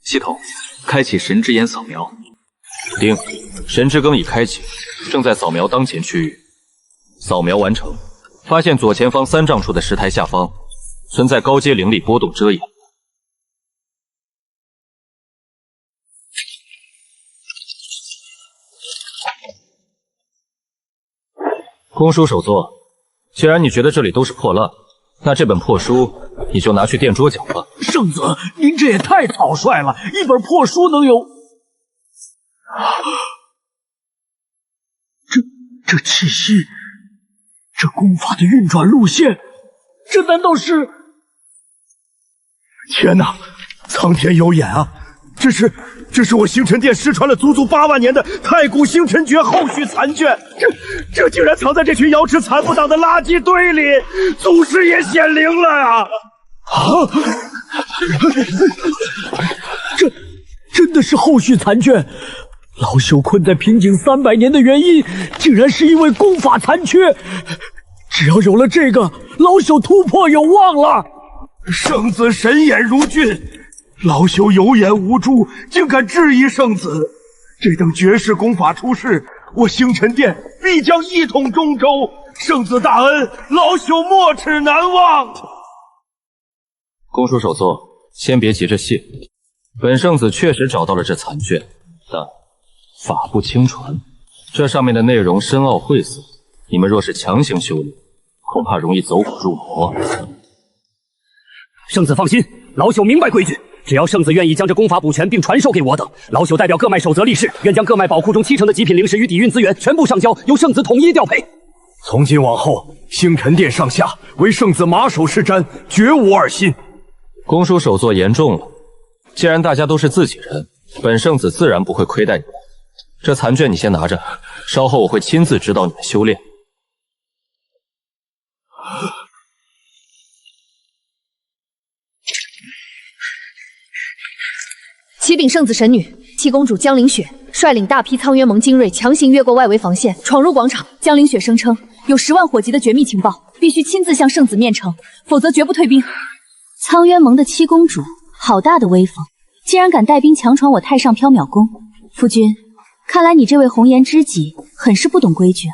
S11: 系统，开启神之眼扫描。
S4: 丁，神之更已开启，正在扫描当前区域。扫描完成。发现左前方3丈处的石台下方存在高阶灵力波动遮掩。公叔首座，既然你觉得这里都是破烂，那这本破书你就拿去垫桌脚吧。
S14: 圣子，您这也太草率了，一本破书能有？这气息。这功法的运转路线，这难道是……
S12: 天哪，苍天有眼啊！这是我星辰殿失传了足足8万年的太古星辰诀后续残卷，这竟然藏在这群瑶池残不党的垃圾堆里，祖师爷显灵了啊！
S14: 这真的是后续残卷，
S18: 老朽困在瓶颈300年的原因，竟然是因为功法残缺。只要有了这个，老朽突破有望了。
S12: 圣子神眼如炬，老朽有眼无珠，竟敢质疑圣子。这等绝世功法出世，我星辰殿必将一统中州。圣子大恩，老朽没齿难忘。
S4: 公叔首座，先别急着谢。本圣子确实找到了这残卷，但法不轻传，这上面的内容深奥晦涩，你们若是强行修炼，恐怕容易走火入魔。
S7: 圣子放心，老朽明白规矩。只要圣子愿意将这功法补全并传授给我等，老朽代表各脉守则立誓，愿将各脉宝库中70%的极品灵石与底蕴资源全部上交，由圣子统一调配。
S12: 从今往后，星辰殿上下为圣子马首是瞻，绝无二心。
S4: 公叔首座言重了，既然大家都是自己人，本圣子自然不会亏待你们。这残卷你先拿着，稍后我会亲自指导你们修炼。
S2: 启禀圣子神女，七公主江凌雪率领大批苍渊盟精锐强行越过外围防线，闯入广场。江凌雪声称有10万火急的绝密情报，必须亲自向圣子面呈，否则绝不退兵。
S19: 苍渊盟的七公主，好大的威风，竟然敢带兵强闯我太上缥缈宫。夫君，看来你这位红颜知己很是不懂规矩啊。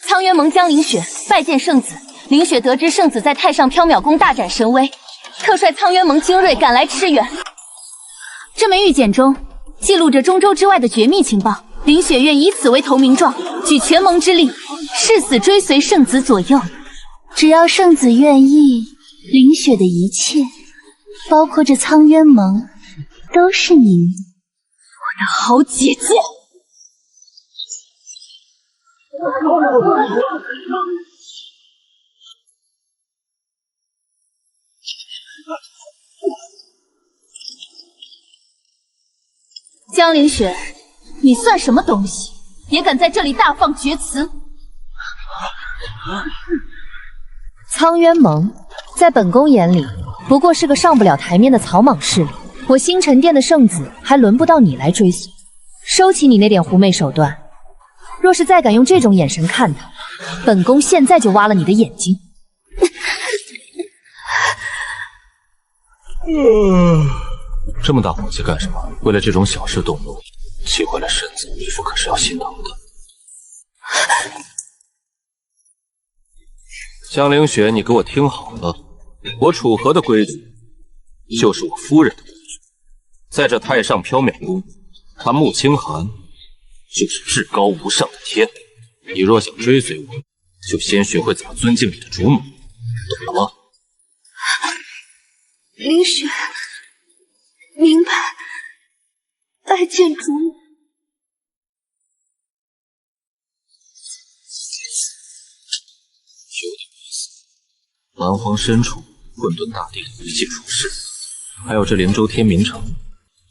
S19: 苍渊盟江凌雪拜见圣子。凌雪得知圣子在太上缥缈宫大展神威，特率苍渊盟精锐赶来驰援。这枚玉简中记录着中州之外的绝密情报，凌雪愿以此为投名状，举全盟之力，誓死追随圣子左右。只要圣子愿意，凌雪的一切，包括这苍渊盟，都是你我的好姐姐。江凌雪，你算什么东西，也敢在这里大放厥词？
S2: 苍渊盟在本宫眼里不过是个上不了台面的草莽势力，我星辰殿的圣子还轮不到你来追随。收起你那点狐媚手段，若是再敢用这种眼神看他，本宫现在就挖了你的眼睛。
S4: 这么大火气干什么？为了这种小事动怒，气坏了神子，义父可是要心疼的。江凌雪，你给我听好了，我楚河的规矩就是我夫人的规矩。在这太上缥缈宫，他穆清寒就是至高无上的天。你若想追随我，就先学会怎么尊敬你的主母，懂了吗？
S2: 凌雪，明白，拜见主母。
S4: 有点意思。蛮荒深处，混沌大地里一介术士，还有这灵州天明城，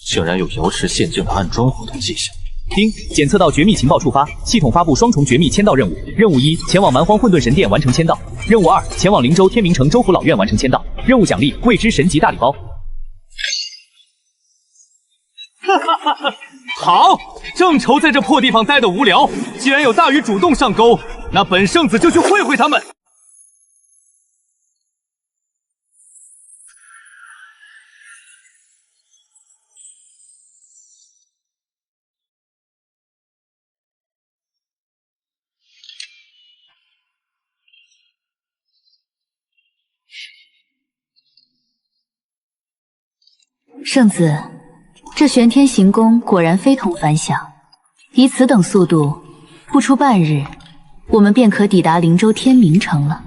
S4: 竟然有瑶池陷境的暗桩活动迹象。
S11: 丁，检测到绝密情报触发，系统发布双重绝密签到任务。任务1：前往蛮荒混沌神殿完成签到。任务2：前往灵州天明城州府老院完成签到。任务奖励：未知神级大礼包。
S1: 好，正愁在这破地方待得无聊，既然有大鱼主动上钩，那本圣子就去会会他们。
S19: 圣子，这玄天行宫果然非同凡响。以此等速度，不出半日，我们便可抵达灵州天明城了。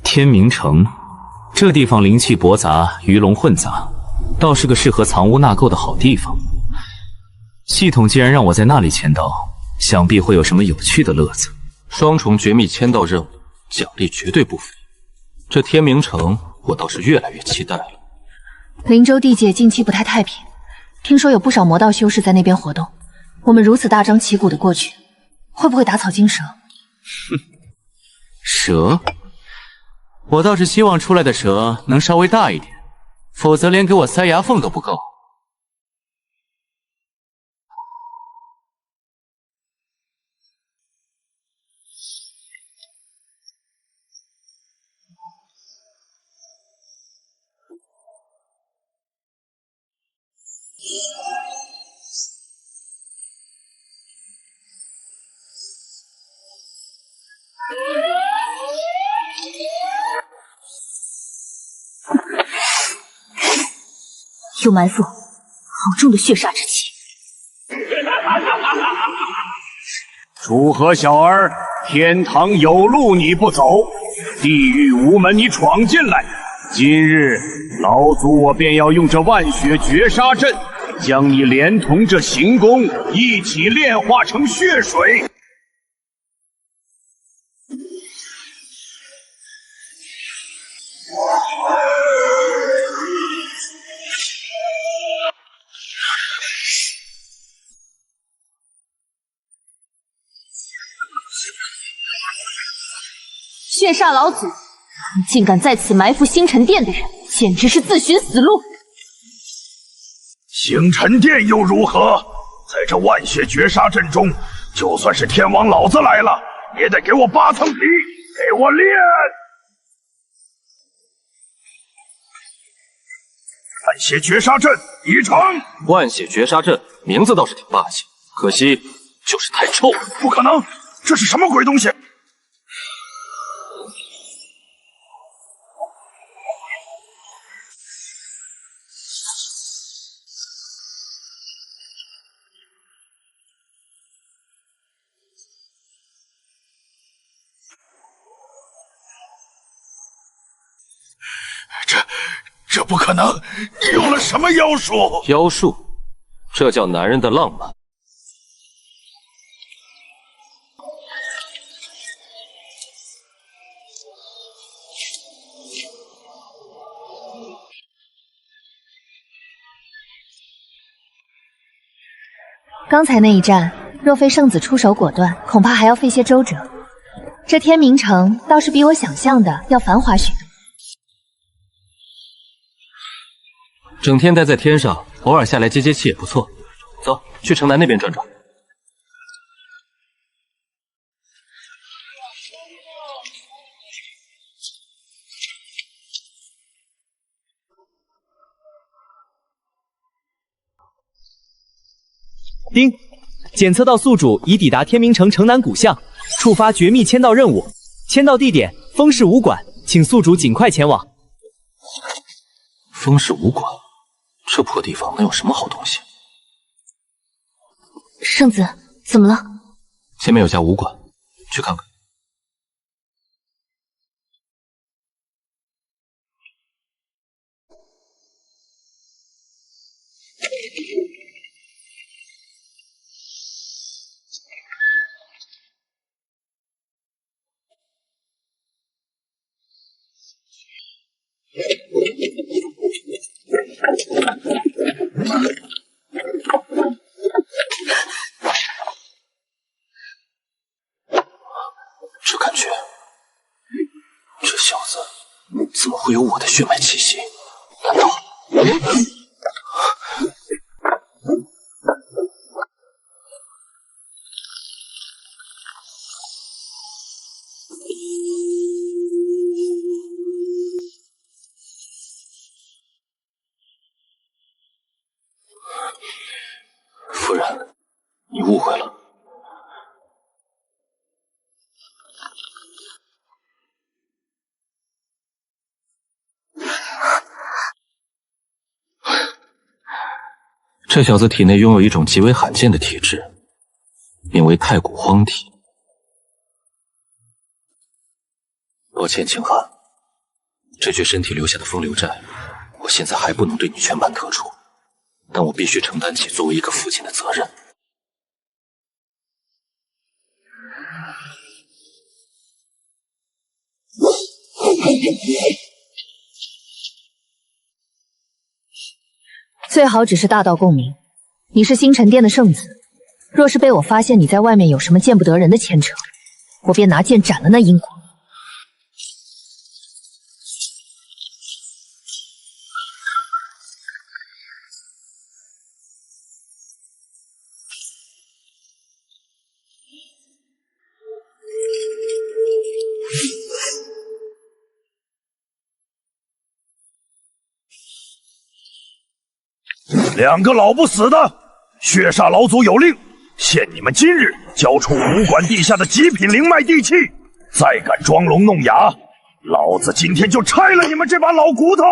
S11: 天明城
S13: 这地方灵气驳杂，鱼龙混杂，倒是个适合藏污纳垢的好地方。系统既然让我在那里签到，想必会有什么有趣的乐子。
S4: 双重绝密签到任务，奖励绝对不菲。这天明城，我倒是越来越期待了。
S2: 灵州地界近期不太太平，听说有不少魔道修士在那边活动。我们如此大张旗鼓的过去，会不会打草惊蛇？
S13: 哼，蛇？我倒是希望出来的蛇能稍微大一点，否则连给我塞牙缝都不够。
S19: 有埋伏，好重的血煞之气。
S12: 楚河小儿，天堂有路你不走，地狱无门你闯进来。今日老祖我便要用这万血绝杀阵，将你连同这行宫一起炼化成血水。
S15: 血煞老祖，你竟敢在此埋伏星辰殿的人，简直是自寻死路！
S12: 星辰殿又如何？在这万血绝杀阵中，就算是天王老子来了，也得给我8层皮，给我练！万血绝杀阵已成。
S4: 万血绝杀阵名字倒是挺霸气，可惜就是太臭了。
S12: 不可能，这是什么鬼东西？这不可能！你用了什么妖术？
S4: 妖术，这叫男人的浪漫。
S2: 刚才那一战，若非圣子出手果断，恐怕还要费些周折。这天明城倒是比我想象的要繁华许多。
S4: 整天待在天上，偶尔下来接接气也不错。走，去城南那边转转。
S21: 丁，检测到宿主已抵达天明城城南古巷，触发绝密签到任务，签到地点风氏武馆，请宿主尽快前往。
S4: 风氏武馆。这破地方能有什么好东西？
S2: 圣子，怎么了？
S4: 前面有家武馆，去看看。这感觉，这小子怎么会有我的血脉气息？难道？夫人，你误会了。这小子体内拥有一种极为罕见的体质，名为太古荒体。抱歉，秦寒，这具身体留下的风流债，我现在还不能对你全盘托出，但我必须承担起作为一个父亲的责任。
S2: 最好只是大道共鸣。你是星辰殿的圣子，若是被我发现你在外面有什么见不得人的牵扯，我便拿剑斩了那阴鬼。
S12: 两个老不死的，血煞老祖有令，限你们今日交出武馆地下的极品灵脉地器，再敢装聋弄哑，老子今天就拆了你们这把老骨头！